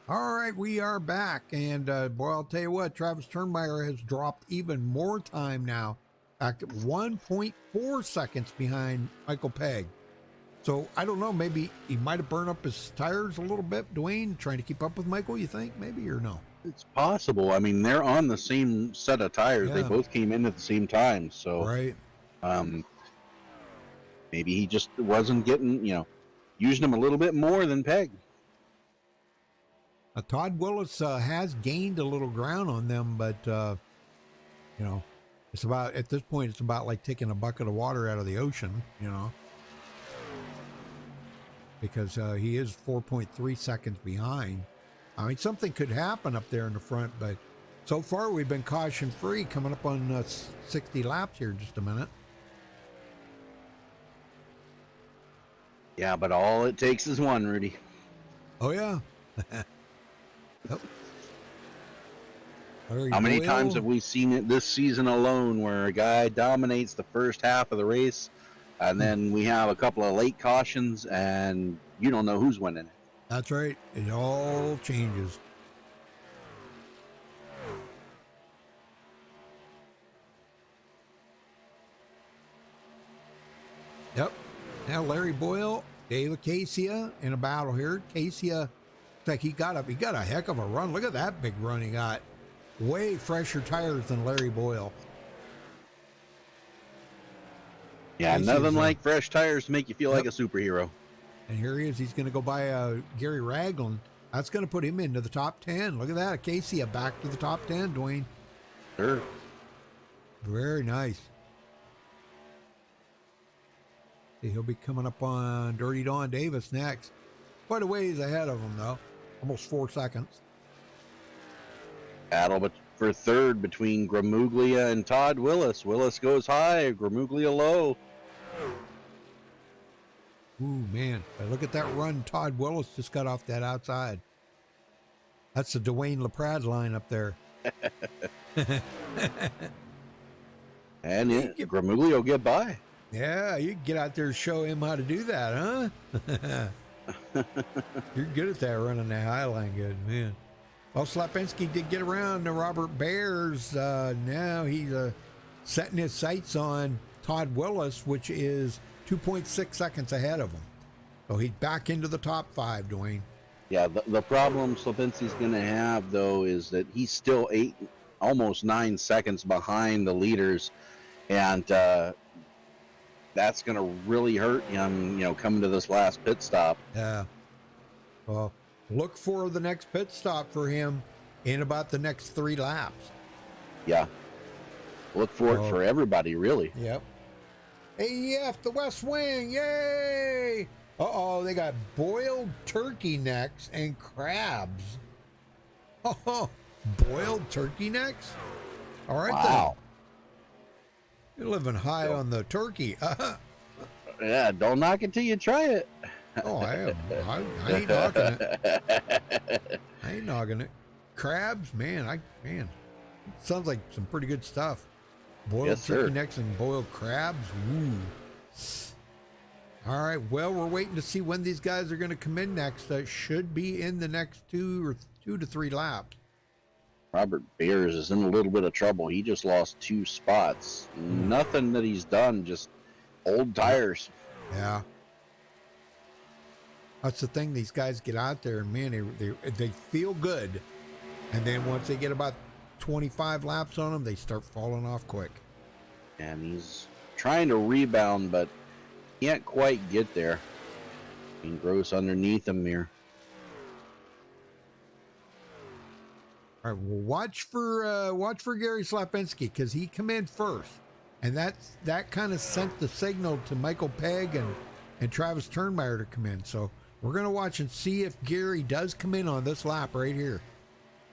All right, we are back, and boy, I'll tell you what, Travis Turnmeyer has dropped even more time now, back to 1.4 seconds behind Michael Pegg. So I don't know, maybe he might have burned up his tires a little bit, Dwayne, trying to keep up with Michael, you think, maybe, or no? It's possible. I mean, they're on the same set of tires. Yeah. They both came in at the same time, so Right. Maybe he just wasn't getting, using them a little bit more than Peg. Todd Willis has gained a little ground on them, but you know, it's about, at this point, it's about like taking a bucket of water out of the ocean, you know, because he is 4.3 seconds behind. I mean, something could happen up there in the front, but so far we've been caution free, coming up on 60 laps here in just a minute. Yeah, but all it takes is one, Rudy. Oh yeah. Yep. How many times have we seen it this season alone where a guy dominates the first half of the race and then we have a couple of late cautions and you don't know who's winning it? That's right. It all changes. Yep. Now Larry Boyle, David Casey in a battle here. Casey, like he got a heck of a run. Look at that big run he got. Way fresher tires than Larry Boyle. Yeah, nothing like fresh tires to make you feel like a superhero. And here he is. He's going to go by Gary Ragland. That's going to put him into the top 10. Look at that. Casey back to the top 10, Dwayne. Sure. Very nice. See, he'll be coming up on Dirty Don Davis next. Quite a ways ahead of him, though. Almost 4 seconds. Battle but for third between Gramuglia and Todd Willis. Willis goes high, Gramuglia low. Ooh, man. Look at that run Todd Willis just got off that outside. That's the Dwayne LaPrade line up there. And Gramuglia will get by. Yeah, you can get out there and show him how to do that, huh? You're good at that, running that high line good, man. Well, Slapinski did get around to Robert Bears. Now he's setting his sights on Todd Willis, which is 2.6 seconds ahead of him. So he's back into the top 5, Dwayne. Yeah, the problem Slapinski's going to have, though, is that he's still almost 9 seconds behind the leaders. And that's going to really hurt him, coming to this last pit stop. Yeah. Well, look for the next pit stop for him in about the next 3 laps. Yeah. Look for it for everybody, really. Yep. AEF, the West Wing, yay! Uh-oh, they got boiled turkey necks and crabs. Oh, boiled turkey necks? All right, wow. Then. You're living high on the turkey. Yeah, don't knock it till you try it. Oh, I am. I ain't knocking it. I ain't knocking it. Crabs, man, sounds like some pretty good stuff. Boiled turkey necks and boiled crabs. Ooh. All right. Well, we're waiting to see when these guys are going to come in next. That should be in the next 2 to 3 laps. Robert Beers is in a little bit of trouble. He just lost 2 spots. Nothing that he's done, just old tires. Yeah. That's the thing. These guys get out there and, man, they feel good. And then once they get about 25 laps on them, they start falling off quick. And he's trying to rebound, but can't quite get there. And Gross underneath him here. All right, well, watch for Gary Slapinski, because he come in first, and that kind of sent the signal to Michael Pegg and Travis Turnmeyer to come in. So we're gonna watch and see if Gary does come in on this lap right here.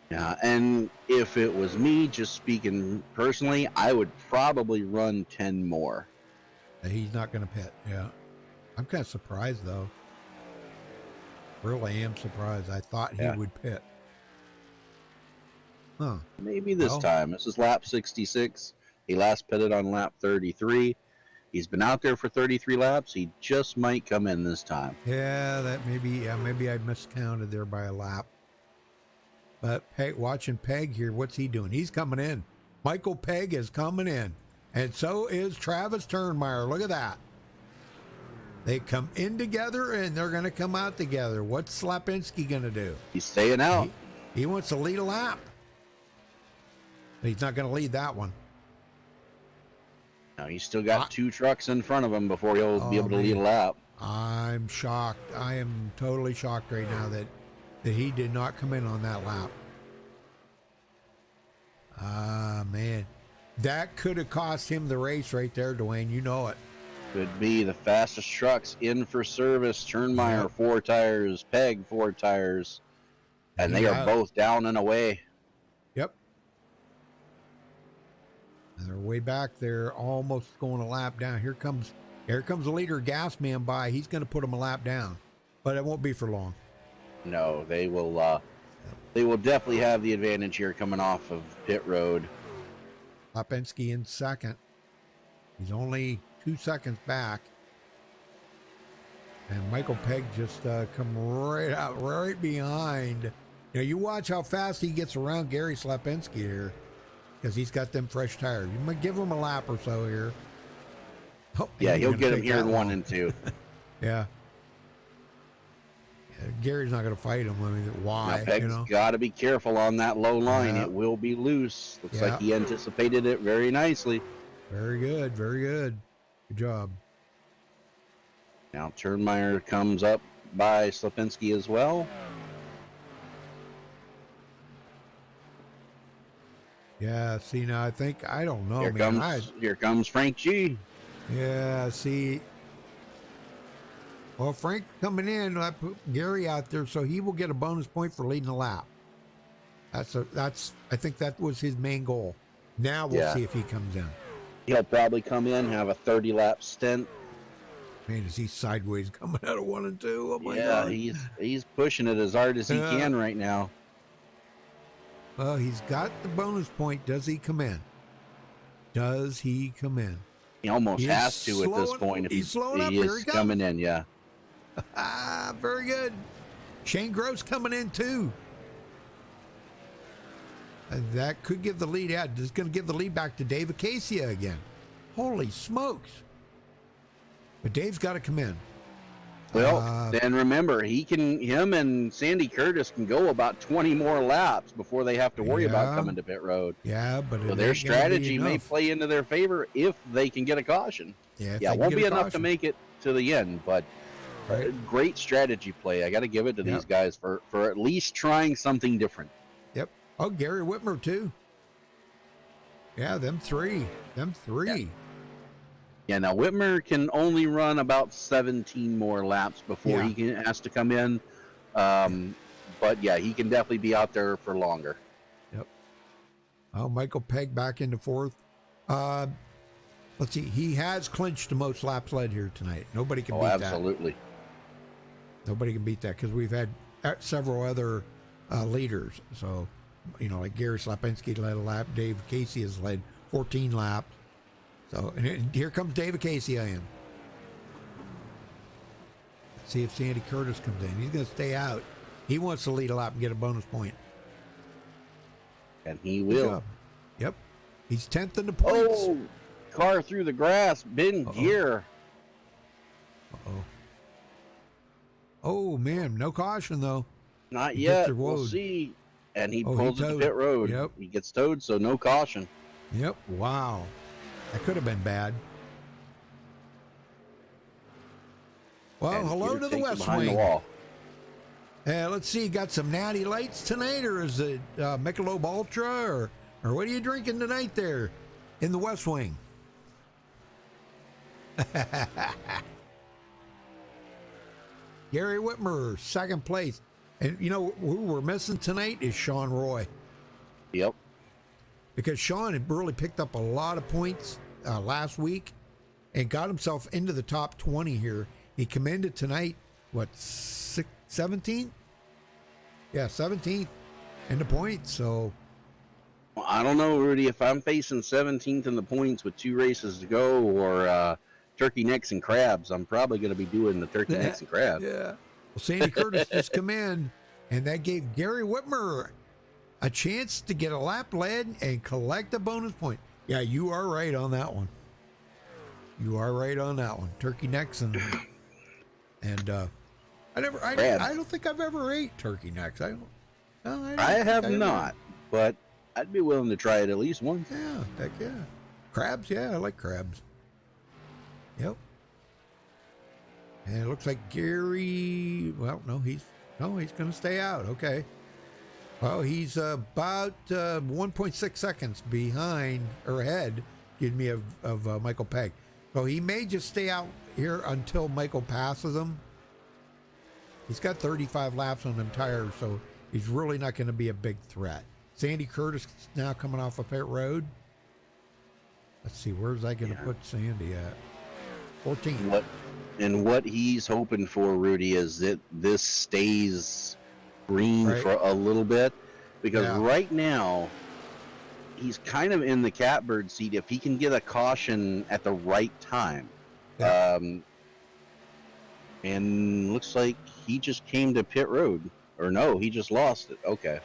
Yeah, and if it was me, just speaking personally, I would probably run 10 more. He's not going to pit, yeah. I'm kind of surprised, though. Really am surprised. I thought he would pit. Huh. Maybe this time. This is lap 66. He last pitted on lap 33. He's been out there for 33 laps. He just might come in this time. Yeah, maybe I miscounted there by a lap. But watching Pegg here, what's he doing? He's coming in. Michael Pegg is coming in. And so is Travis Turnmeyer. Look at that. They come in together, and they're going to come out together. What's Slapinski going to do? He's staying out. He wants to lead a lap. But he's not going to lead that one. No, he's still got 2 trucks in front of him before he'll be able to lead a lap. I'm shocked. I am totally shocked right now that that he did not come in on that lap. Ah, man. That could have cost him the race right there, Dwayne. You know it. Could be the fastest trucks in for service. Turnmeyer, 4 tires. Peg, 4 tires. And they are both down and away. Yep. And they're way back there, almost going a lap down. Here comes the leader gas man by. He's going to put him a lap down, but it won't be for long. No, they will definitely have the advantage here coming off of pit road. Lipinski in second. He's only 2 seconds back. And Michael Pegg just come right out, right behind. Now, you watch how fast he gets around Gary Slapinski here, because he's got them fresh tires. You might give him a lap or so here. Oh, yeah, he'll get him here in 1 and 2. Yeah. Gary's not going to fight him. I mean, why? Now, Pegg's got to be careful on that low line. It will be loose. Looks like he anticipated it very nicely. Very good. Very good. Good job. Now Turnmeyer comes up by Slapinski as well. Yeah, see, now I don't know, Here comes Frank G. Yeah, see. Well, Frank coming in, I put Gary out there, so he will get a bonus point for leading the lap. I think that was his main goal. Now we'll see if he comes in. He'll probably come in, have a 30-lap stint. Man, is he sideways coming out of 1 and 2? Oh my God. God. He's pushing it as hard as he can right now. Well, he's got the bonus point. Does he come in? Does he come in? He almost has to at this point. He's slowing up. He is coming in, yeah. Very good. Shane Gross coming in too. That could give the lead out. This is going to give the lead back to Dave Acacia again. Holy smokes. But Dave's got to come in. Well, then remember, him and Sandy Curtis can go about 20 more laps before they have to worry about coming to pit road. Yeah, but so their strategy may play into their favor if they can get a caution. Yeah, it won't be enough to make it to the end, but great strategy play. I got to give it to these guys for at least trying something different. Yep. Oh, Gary Whitmer too. Yeah, them three. Yeah, now Whitmer can only run about 17 more laps before he has to come in. But yeah, he can definitely be out there for longer. Yep. Oh, Michael Pegg back into 4th. Let's see. He has clinched the most laps led here tonight. Nobody can beat that. Absolutely. Nobody can beat that because we've had several other leaders. So, like Gary Slapinski led a lap. Dave Casey has led 14 laps. So, and here comes Dave Acacia in. Let's see if Sandy Curtis comes in. He's going to stay out. He wants to lead a lap and get a bonus point. And he will. Yep. He's 10th in the points. Oh, car through the grass. Ben Gear. Oh, man. No caution, though. Not yet. We'll see. And he pulls it to pit road. Yep. He gets towed, so no caution. Yep. Wow. That could have been bad. Well, and hello to the West Wing. Let's see, got some natty lights tonight, or is it Michelob Ultra, or what are you drinking tonight there in the West Wing? Gary Whitmer, 2nd place. And who we're missing tonight is Sean Roy. Yep. Because Sean had really picked up a lot of points last week and got himself into the top 20 here. He commended tonight, 17th? Yeah, 17th in the points. So, well, I don't know, Rudy, if I'm facing 17th in the points with 2 races to go, or turkey necks and crabs, I'm probably going to be doing the turkey necks and crabs. Yeah. Well, Sandy Curtis just come in, and that gave Gary Whitmer a chance to get a lap led and collect a bonus point. Yeah, you are right on that one. Turkey necks and I don't think I've ever ate turkey necks. I have not, but I'd be willing to try it at least once. Yeah, heck yeah. Crabs, yeah, I like crabs. Yep. And it looks like Gary, Oh, he's going to stay out. Okay. Well, he's about 1.6 seconds behind or ahead, excuse me, of Michael Pegg. So he may just stay out here until Michael passes him. He's got 35 laps on them tires, so he's really not going to be a big threat. Sandy Curtis now coming off a pit road. Let's see, where's that going to put Sandy at? 14. What he's hoping for, Rudy, is that this stays green for a little bit, because right now he's kind of in the catbird seat if he can get a caution at the right time. And looks like he just came to pit road, or no, he just lost it. Okay.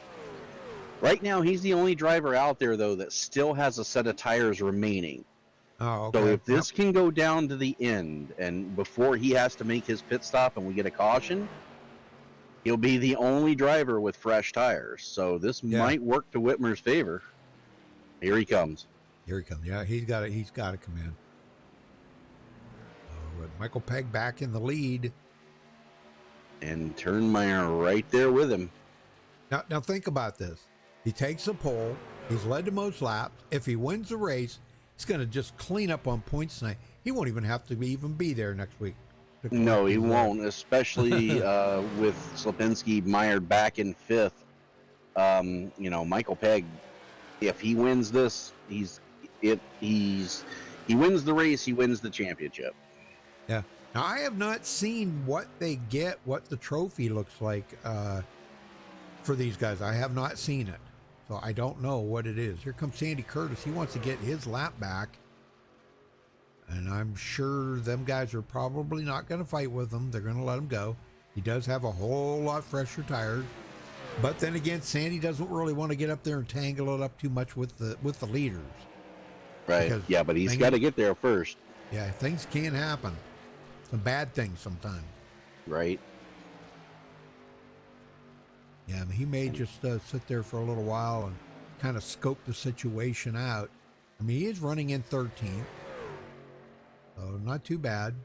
Right now, he's the only driver out there, though, that still has a set of tires remaining. Oh, okay. So if this can go down to the end, and before he has to make his pit stop and we get a caution, he'll be the only driver with fresh tires. So this might work to Whitmer's favor. Here he comes. Here he comes. Yeah, he's got to come in. With Michael Pegg back in the lead. And Turnmeyer right there with him. Now think about this. He takes the pole. He's led the most laps. If he wins the race, he's going to just clean up on points tonight. He won't even have to even be there next week. No, he won't, especially with Slipinski mired back in fifth. Michael Pegg, if he wins this, he wins the race, he wins the championship. Yeah. Now, I have not seen what they get, what the trophy looks like for these guys. I have not seen it. So I don't know what it is. Here comes Sandy Curtis. He wants to get his lap back. And I'm sure them guys are probably not going to fight with him. They're going to let him go. He does have a whole lot fresher tires. But then again, Sandy doesn't really want to get up there and tangle it up too much with the leaders. Right. Yeah, but he's got to get there first. Yeah, things can happen. Some bad things sometimes. Right. Yeah, I mean, he may just sit there for a little while and kind of scope the situation out. I mean, he is running in 13th. So not too bad.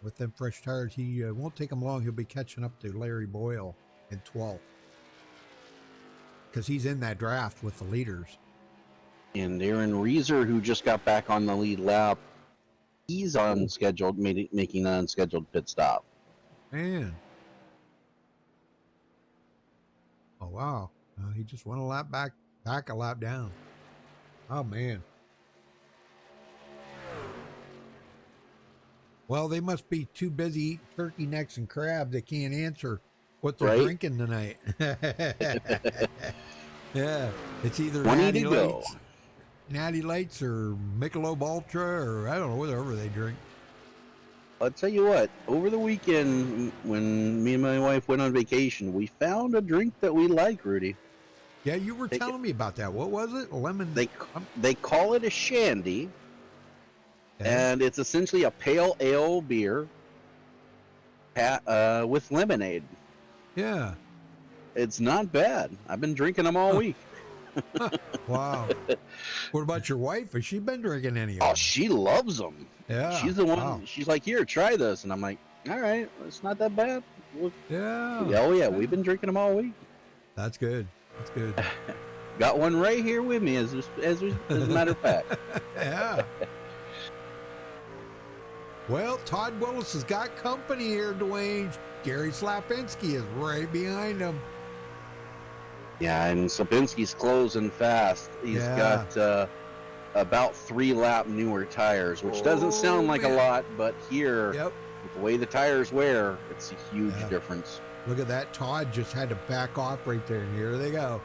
With them fresh tires, he won't take him long. He'll be catching up to Larry Boyle in 12th. Because he's in that draft with the leaders. And Aaron Reeser, who just got back on the lead lap, he's unscheduled, making an unscheduled pit stop. Man. Oh, wow. He just went a lap back a lap down. Oh, man. Well, they must be too busy eating turkey necks and crab. They can't answer what they're drinking tonight. Yeah. It's either Natty Lights or Michelob Ultra, or I don't know, whatever they drink. I'll tell you what, over the weekend when me and my wife went on vacation, we found a drink that we like, Rudy. Yeah, you were telling me about that. What was it? Lemon? They call it a shandy, and it's essentially a pale ale beer with lemonade. Yeah. It's not bad. I've been drinking them all week. Wow. What about your wife? Has she been drinking any of them? Oh, she loves them. Yeah. She's the one. Wow. She's like, here, try this. And I'm like, all right, it's not that bad. Yeah. Oh, yeah, we've been drinking them all week. That's good. That's good. Got one right here with me, as a matter of fact. Yeah. Well, Todd Willis has got company here, Dwayne. Gary Slapinski is right behind him. Yeah, and Slapinski's closing fast. He's got about 3 lap newer tires, which doesn't sound like a lot, but here, with the way the tires wear, it's a huge difference. Look at that. Todd just had to back off right there, and here they go.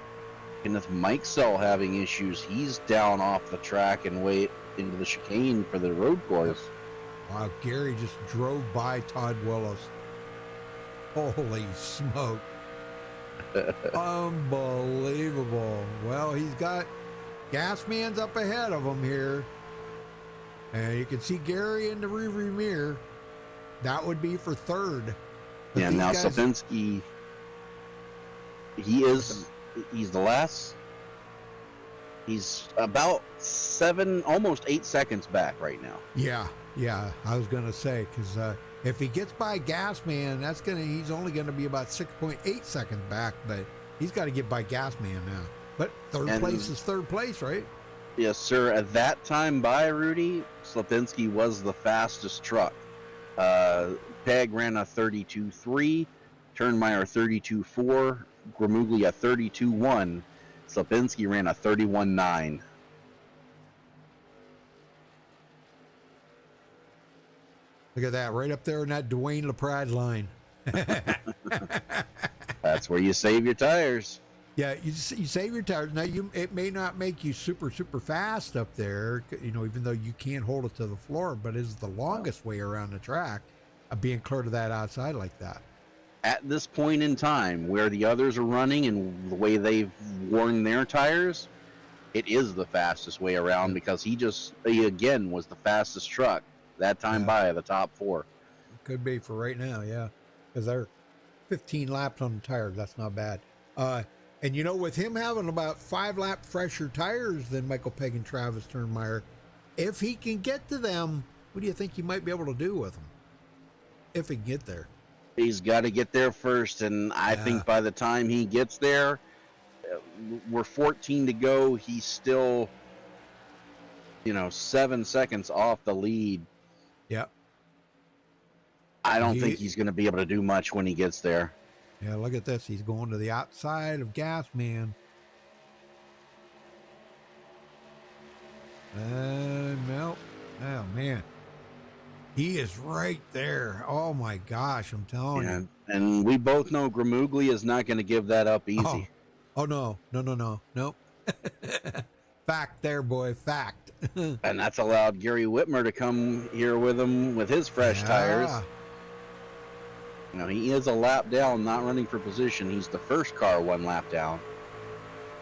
And with Mike Sell having issues, he's down off the track and way into the chicane for the road course. Wow, Gary just drove by Todd Willis. Holy smoke. Unbelievable. Well, he's got Gasman's up ahead of him here. And you can see Gary in the rearview mirror. That would be for third. But yeah, now Slapinski, he's the last. He's about 7, almost 8 seconds back right now. Yeah, I was going to say, because If he gets by Gasman, he's only gonna be about 6.8 seconds back, but he's got to get by Gasman now. But third place is third place, right? Yes, sir. At that time by Rudy, Slipinski was the fastest truck. Peg ran a 32.3, Turnmeyer 32.4, Gramuglia 32.1, Slipinski ran a 31.9. Look at that, right up there in that Dwayne LaPrade line. That's where you save your tires. Yeah, you save your tires. Now, it may not make you super fast up there, even though you can't hold it to the floor, but it's the longest way around the track of being clear to that outside like that. At this point in time, where the others are running and the way they've worn their tires, it is the fastest way around because he again was the fastest truck that time by the top 4. Could be for right now, yeah, because they're 15 laps on the tires. That's not bad. And with him having about 5 lap fresher tires than Michael Pegg and Travis Turnmeyer, if he can get to them, what do you think he might be able to do with them? If he can get there. He's got to get there first, and I think by the time he gets there, we're 14 to go. He's still, 7 seconds off the lead. Yeah. I don't think he's going to be able to do much when he gets there. Yeah, look at this. He's going to the outside of Gasman. No. Oh, man. He is right there. Oh, my gosh. I'm telling you. And we both know Gramuglia is not going to give that up easy. Oh no. Nope. Fact there, boy. Fact. And that's allowed Gary Whitmer to come here with him with his fresh tires. He is a lap down, not running for position. He's the first car 1 lap down.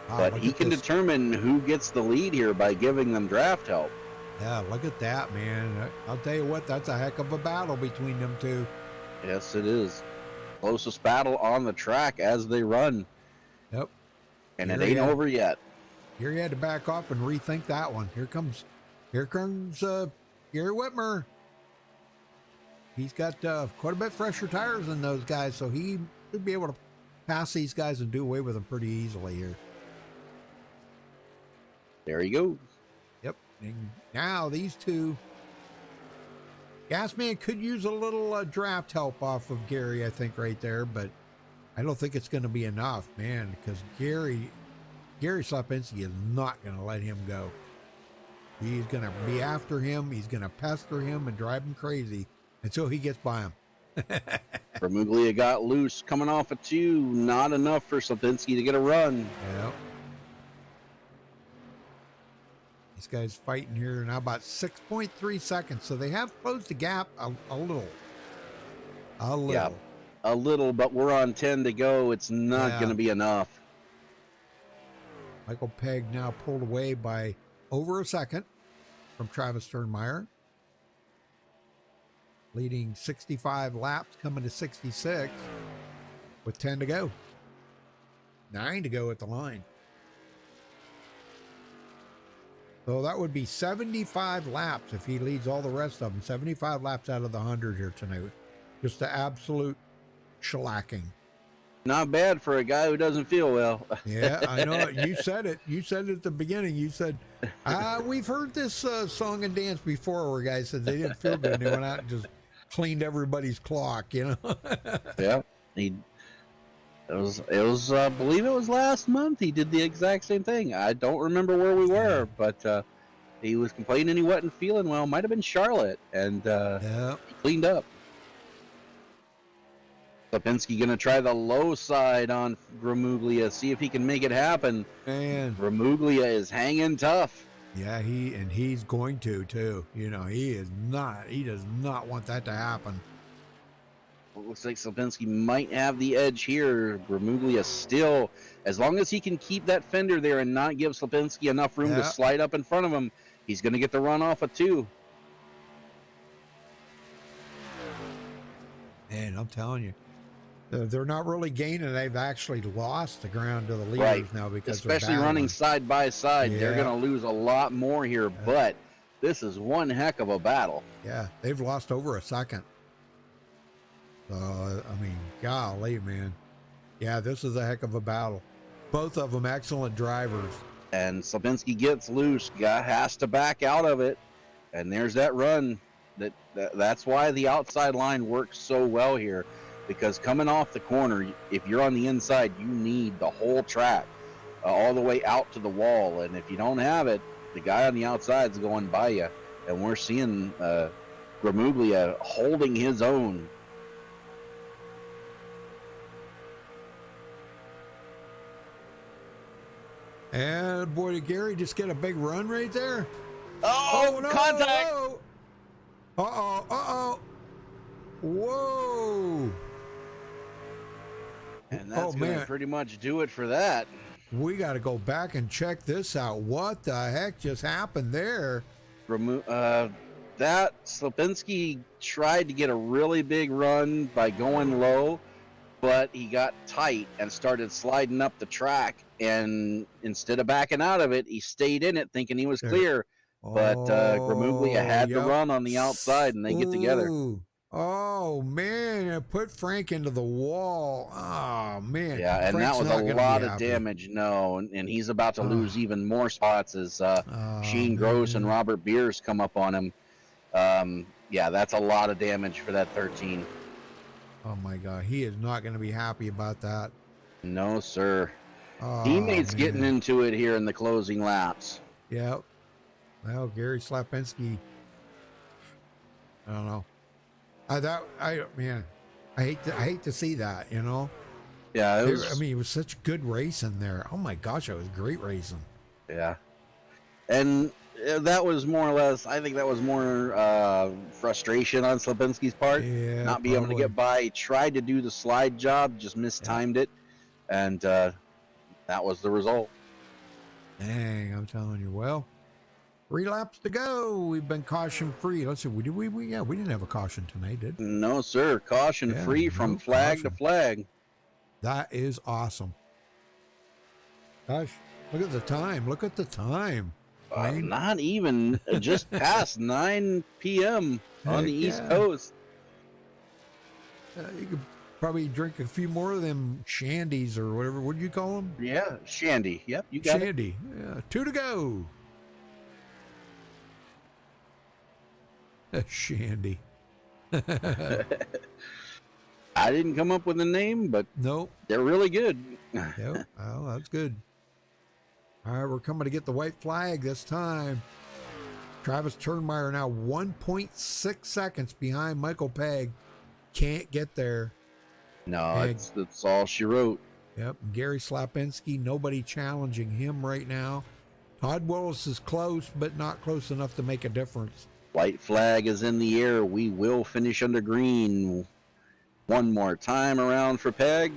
But he can determine who gets the lead here by giving them draft help. Yeah, look at that, man. I'll tell you what, that's a heck of a battle between them two. Yes, it is. Closest battle on the track as they run. Yep. And it ain't over yet. Here you had to back off and rethink that one. Here comes Gary Whitmer. He's got quite a bit fresher tires than those guys, so he should be able to pass these guys and do away with them pretty easily here. There he goes. Yep. And now these two, Gasman could use a little draft help off of Gary, I think, right there, but I don't think it's going to be enough, man, because Gary Slipinski is not going to let him go. He's going to be after him. He's going to pester him and drive him crazy until he gets by him. Gramuglia got loose coming off a 2. Not enough for Slipinski to get a run. Yep. These guys fighting here now about 6.3 seconds, so they have closed the gap a little. Yeah, a little, but we're on 10 to go. It's not going to be enough. Michael Pegg now pulled away by over a second from Travis Turnmeyer, leading 65 laps, coming to 66 with 10 to go. 9 to go at the line. So that would be 75 laps if he leads all the rest of them. 75 laps out of the 100 here tonight. Just an absolute shellacking. Not bad for a guy who doesn't feel well. Yeah, I know. You said it. You said it at the beginning. You said, we've heard this song and dance before where guys said they didn't feel good and they went out and just cleaned everybody's clock, Yeah. It was I believe it was last month he did the exact same thing. I don't remember where we were, but he was complaining he wasn't feeling well. Might have been Charlotte, and he cleaned up. Slipinski going to try the low side on Gramuglia, see if he can make it happen. Man, Gramuglia is hanging tough. Yeah, he's going to too. He does not want that to happen. It looks like Slipinski might have the edge here. Gramuglia still, as long as he can keep that fender there and not give Slipinski enough room to slide up in front of him, he's going to get the run off of 2. Man, I'm telling you, they're not really gaining. They've actually lost the ground to the leaders now because especially running side by side. They're going to lose a lot more here, but this is one heck of a battle. Yeah, they've lost over a second. I mean, golly, man. Yeah, this is a heck of a battle. Both of them excellent drivers. And Slabinski gets loose, guy has to back out of it, and there's that run. That's why the outside line works so well here, because coming off the corner, if you're on the inside, you need the whole track all the way out to the wall, and if you don't have it, the guy on the outside is going by you, and we're seeing Gramuglia holding his own. And boy, did Gary just get a big run right there? Oh, no! contact! Uh-oh! Whoa! And that's going to pretty much do it for that. We got to go back and check this out. What the heck just happened there? That Slabinski tried to get a really big run by going low, but he got tight and started sliding up the track, and instead of backing out of it, he stayed in it thinking he was clear. But Gramuglia had the run on the outside, and they get together. Oh, man, it put Frank into the wall. Oh, man. Yeah, and Frank's that was a lot of happy. damage. No, and he's about to lose even more spots as Sheen Gross and Robert Beers come up on him. Yeah, that's a lot of damage for that 13. Oh, my God. He is not going to be happy about that. No, sir. Oh, Teammates man. getting into it here in the closing laps. Yep. Well, Gary Slapinski, I don't know. I hate to see that, you know. Yeah, it was, I mean, it was such good racing there. Oh my gosh, it was great racing. Yeah, and that was more or less. I think that was more frustration on Slabinski's part, not being able to get by. He tried to do the slide job, just mistimed it, and that was the result. Dang, I'm telling you. Well, 3 laps to go. We've been caution free. Let's see. We didn't have a caution tonight, did we? No, sir. Caution free from flag to flag. That is awesome. Gosh, look at the time. Look at the time. Not even just past 9 p.m. on the East Coast. You could probably drink a few more of them shandies or whatever. What do you call them? Yeah, shandy. Yep, you got Shandy. Yeah, 2 to go. Shandy. I didn't come up with a name, but nope, they're really good. Yep. Well, that's good. All right, we're coming to get the white flag this time. Travis Turnmeyer now 1.6 seconds behind Michael Pegg. Can't get there. No, that's all she wrote. Yep. Gary Slapinski, nobody challenging him right now. Todd Willis is close, but not close enough to make a difference. White flag is in the air. We will finish under green. One more time around for Peg.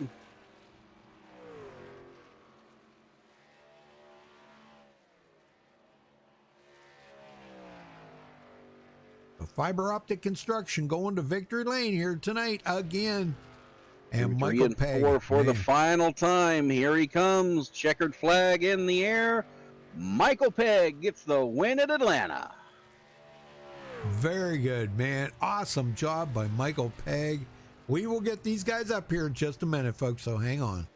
The fiber optic construction going to victory lane here tonight again. And Michael Pegg. 4 for the final time. Here he comes. Checkered flag in the air. Michael Pegg gets the win at Atlanta. Very good, man. Awesome job by Michael Pegg. We will get these guys up here in just a minute, folks, so hang on.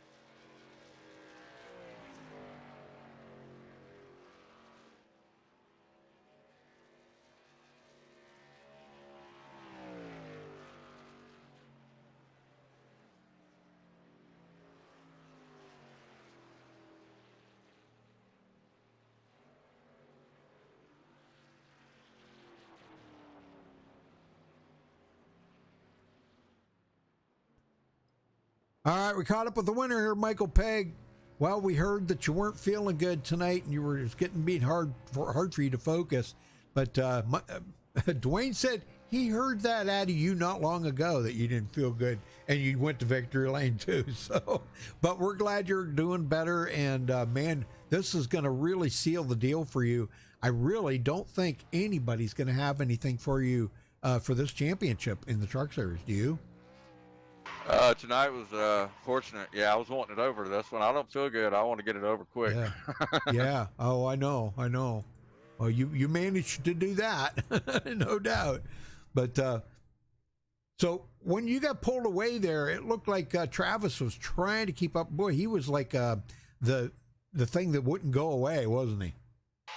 All right, we caught up with the winner here, Michael Pegg. Well, we heard that you weren't feeling good tonight and you were just getting hard for you to focus. But Dwayne said he heard that out of you not long ago that you didn't feel good and you went to victory lane too. So, but we're glad you're doing better. And man, this is going to really seal the deal for you. I really don't think anybody's going to have anything for you for this championship in the Truck Series. Do you? Tonight was fortunate. Yeah, I was wanting it over. That's when I don't feel good. I want to get it over quick. Yeah. Yeah. Oh, I know. Well, you managed to do that, no doubt. But So when you got pulled away there, it looked like Travis was trying to keep up. Boy, he was like the thing that wouldn't go away, wasn't he?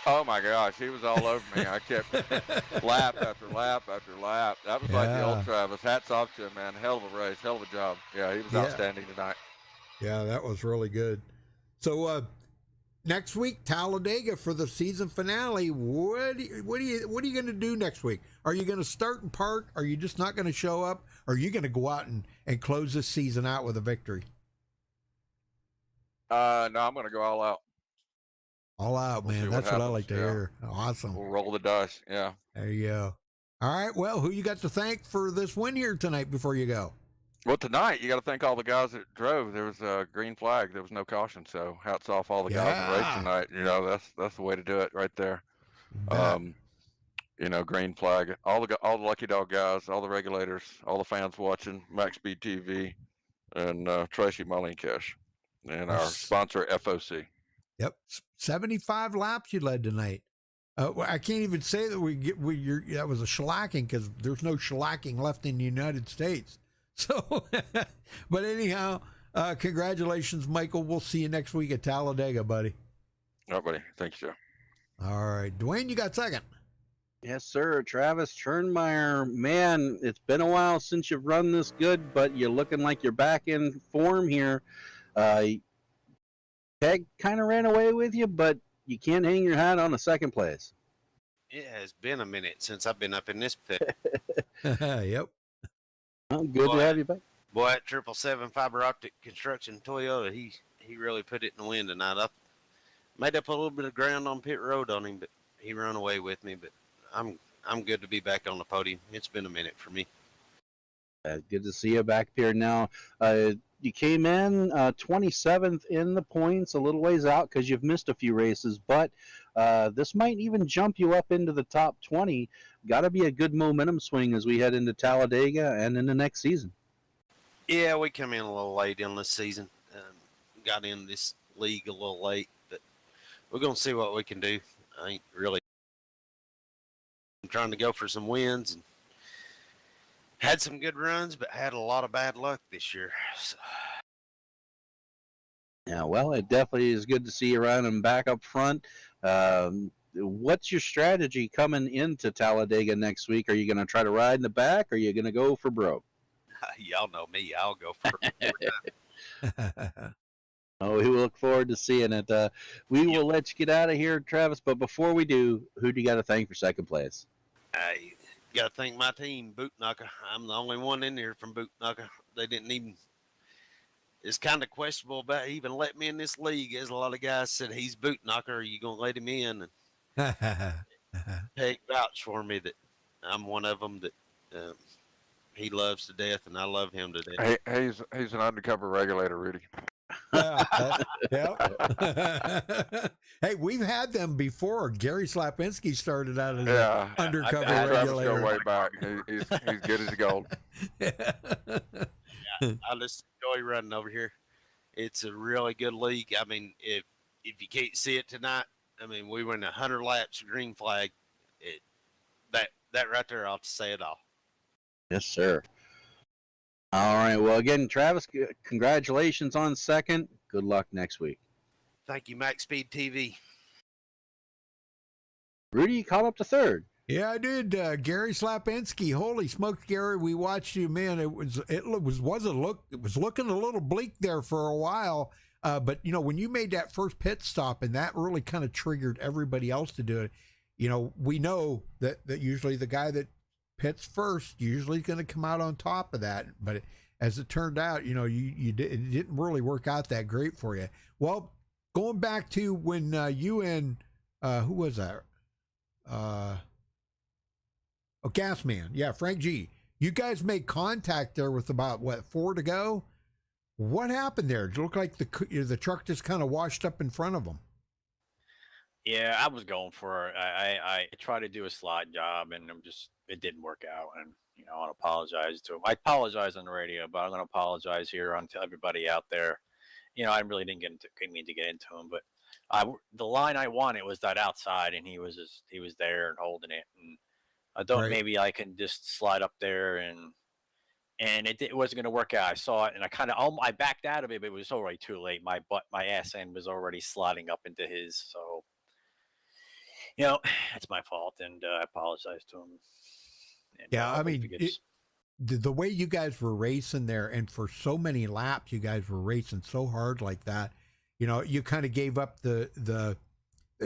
Oh my gosh, he was all over me. I kept lap after lap after lap. That was like the old Travis. Hats off to him, man. Hell of a race, hell of a job. Yeah, he was outstanding tonight. Yeah, that was really good. So next week, Talladega for the season finale. What are you going to do next week? Are you going to start and park? Are you just not going to show up? Or are you going to go out and close this season out with a victory? No, I'm going to go all out. All out, man. That's what I like to hear. Awesome. We'll roll the dice. Yeah. There you go. All right. Well, who you got to thank for this win here tonight before you go? Well, tonight you got to thank all the guys that drove. There was a green flag. There was no caution. So hats off all the guys that raced tonight. You know, that's the way to do it right there. You know, green flag. All the Lucky Dog guys, all the regulators, all the fans watching, MaxspeedTV, and Tracy Mullincash, and our sponsor FOC. Yep, 75 laps you led tonight. I can't even say that that was a shellacking because there's no shellacking left in the United States. So, but anyhow, congratulations, Michael. We'll see you next week at Talladega, buddy. All right, buddy. Thank you, sir. All right, Dwayne, you got second. Yes, sir. Travis Chernmeyer, man, it's been a while since you've run this good, but you're looking like you're back in form here. Peg kind of ran away with you, but you can't hang your hat on a second place. It has been a minute since I've been up in this pit. Yep. Well, good to have you back. Boy, at 777 Fiber Optic Construction Toyota, he really put it in the wind tonight. I made up a little bit of ground on pit road on him, but he ran away with me. But I'm good to be back on the podium. It's been a minute for me. Good to see you back here now. You came in 27th in the points, a little ways out because you've missed a few races, but this might even jump you up into the top 20. Got to be a good momentum swing as we head into Talladega and in the next season. Yeah, we come in a little late in this season. Got in this league a little late, but we're going to see what we can do. I ain't really trying to go for some wins and had some good runs, but had a lot of bad luck this year. So. Yeah, well, it definitely is good to see you around and back up front. What's your strategy coming into Talladega next week? Are you going to try to ride in the back, or are you going to go for broke? Y'all know me. I'll go for it. Oh, we look forward to seeing it. We will let you get out of here, Travis, but before we do, who do you got to thank for second place? I got to thank my team, Boot Knocker. I'm the only one in there from Boot Knocker. They didn't even. It's kind of questionable about even letting me in this league. As a lot of guys said, he's Boot Knocker. Are you going to let him in? And Peg vouched for me that I'm one of them that he loves to death, and I love him to death. He's an undercover regulator, Rudy. Hey, we've had them before. Gary Slapinski started out as an undercover regulator. Go way back. He's good as gold. I just enjoy running over here. It's a really good league. I mean, if you can't see it tonight, I mean, we went 100 laps green flag. That right there ought to say it all. Yes, sir. All right. Well, again, Travis, congratulations on second. Good luck next week. Thank you, MaxspeedTV. Rudy, you caught up to third. Yeah, I did. Gary Slapinski. Holy smokes, Gary! We watched you, man. It was looking a little bleak there for a while. But you know, when you made that first pit stop, and that really kind of triggered everybody else to do it. You know, we know that usually the guy that pits first usually going to come out on top of that. But as it turned out, you know, it didn't really work out that great for you. Well, going back to when you and who was that? Gasman. Yeah, Frank G. You guys made contact there with about, 4 to go? What happened there? It looked like the truck just kind of washed up in front of them. Yeah, I was going for it. I tried to do a slide job, and it didn't work out. And, you know, I want to apologize to him. I apologize on the radio, but I'm going to apologize here to everybody out there. You know, I really didn't mean to get into him, but the line I wanted was that outside, and he was there and holding it. And I thought maybe I can just slide up there and and it wasn't going to work out. I saw it, and I backed out of it, but it was already too late. My ass end was already sliding up into his. So, it's my fault, and I apologize to him. And, Yeah, I mean, the way you guys were racing there, and for so many laps, you guys were racing so hard like that. You kind of gave up the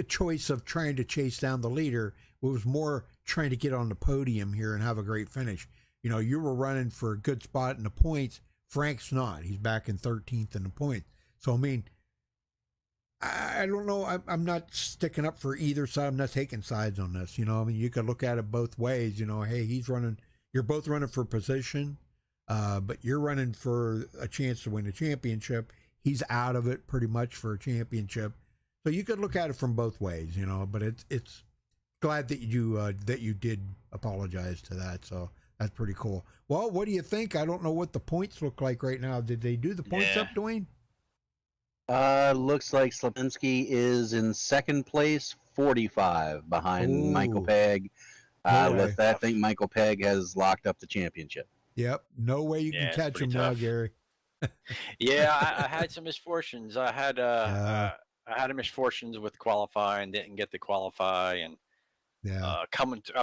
choice of trying to chase down the leader. It was more trying to get on the podium here and have a great finish. You were running for a good spot in the points. Frank's not. He's back in 13th in the points. So, I mean, I don't know. I'm not sticking up for either side. I'm not taking sides on this. I mean, you could look at it both ways. Hey, you're both running for position, but you're running for a chance to win the championship. He's out of it pretty much for a championship. So you could look at it from both ways, but it's glad that you did apologize to that. So that's pretty cool. Well, what do you think? I don't know what the points look like right now. Did they do the points up, Dwayne? Looks like Slapinski is in second place, 45 behind Michael Pegg. With that, I think Michael Pegg has locked up the championship. Yep. No way you can catch him now, Gary. Yeah, I had some misfortunes. I had a misfortunes with qualifying, didn't get to qualify, and I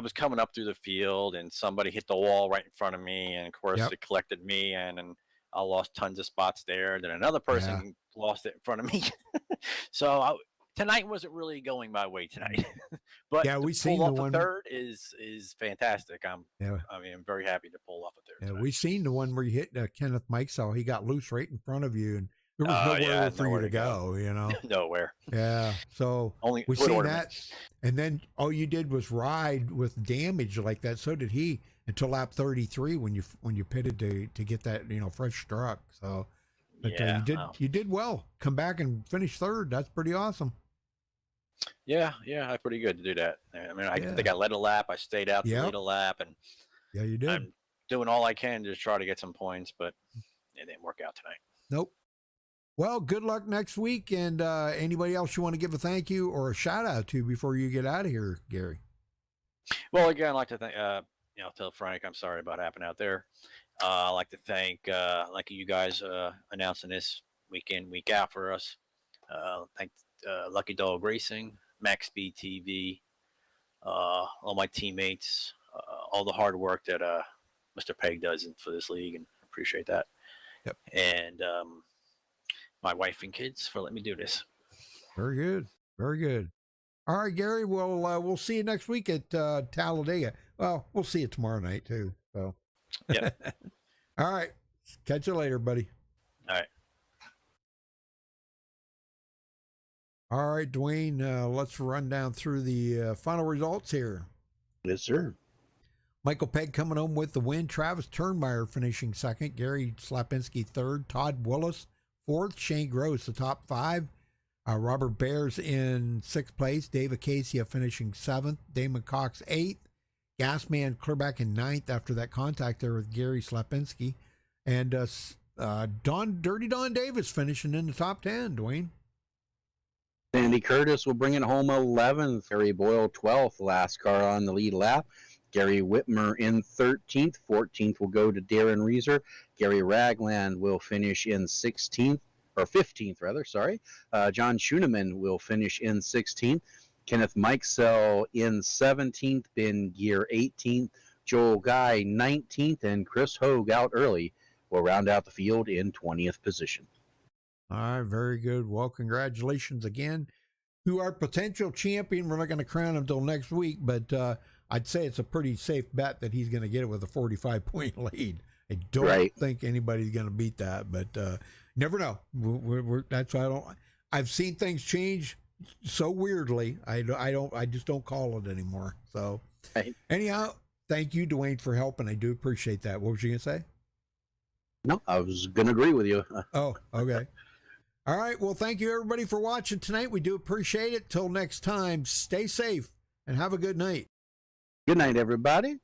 was coming up through the field, and somebody hit the wall right in front of me, and of course it collected me, and I lost tons of spots there. Then another person lost it in front of me. So tonight wasn't really going my way tonight. But we seen the one. Third is fantastic. I'm very happy to pull off a third. Yeah, tonight. we seen the one where you hit Kenneth Mikesell. He got loose right in front of you, and there was nowhere for you to go. Nowhere. Yeah. So we seen that, and then all you did was ride with damage like that. So did he until lap 33 when you pitted to get that fresh struck. So, but you did well. Come back and finish third. That's pretty awesome. Yeah, I'm pretty good to do that. I mean, I think I led a lap. I stayed out to lead a lap, and you did. I'm doing all I can to try to get some points, but it didn't work out tonight. Nope. Well, good luck next week. And anybody else you want to give a thank you or a shout out to before you get out of here, Gary? Well, again, I'd like to thank, tell Frank I'm sorry about what happened out there. I'd like to thank, like you guys announcing this week in, week out for us. Thank Lucky Dog Racing, MaxspeedTV, all my teammates, all the hard work that Mr. Pegg does for this league, and appreciate that. Yep. And my wife and kids for letting me do this. Very good. Very good. All right, Gary. Well, we'll see you next week at Talladega. Well, we'll see you tomorrow night too. So. Yeah. All right. Catch you later, buddy. All right. All right, Dwayne. Let's run down through the final results here. Yes, sir. Michael Pegg coming home with the win. Travis Turnmeyer finishing second. Gary Slapinski third. Todd Willis fourth. Shane Gross the top five. Robert Bears in sixth place. Dave Acacia finishing seventh. Damon Cox eighth. Gasman clear back in ninth after that contact there with Gary Slapinski. And Dirty Don Davis finishing in the top 10, Dwayne. Sandy Curtis will bring it home 11th. Harry Boyle 12th, last car on the lead lap. Gary Whitmer in 13th. 14th will go to Darren Reeser. Gary Ragland will finish in 16th, or 15th rather, sorry. John Schooneman will finish in 16th. Kenneth Mikesell in 17th. Ben Gear 18th. Joel Guy 19th. And Chris Hogue out early will round out the field in 20th position. All right, very good. Well, congratulations again to our potential champion. We're not going to crown him until next week, but I'd say it's a pretty safe bet that he's going to get it with a 45-point lead. I don't think anybody's going to beat that, but never know. That's why I've seen things change so weirdly. I just don't call it anymore. So anyhow, thank you, Dwayne, for helping. I do appreciate that. What was you going to say? No, I was going to agree with you. Oh, okay. All right. Well, thank you, everybody, for watching tonight. We do appreciate it. Till next time, stay safe and have a good night. Good night, everybody.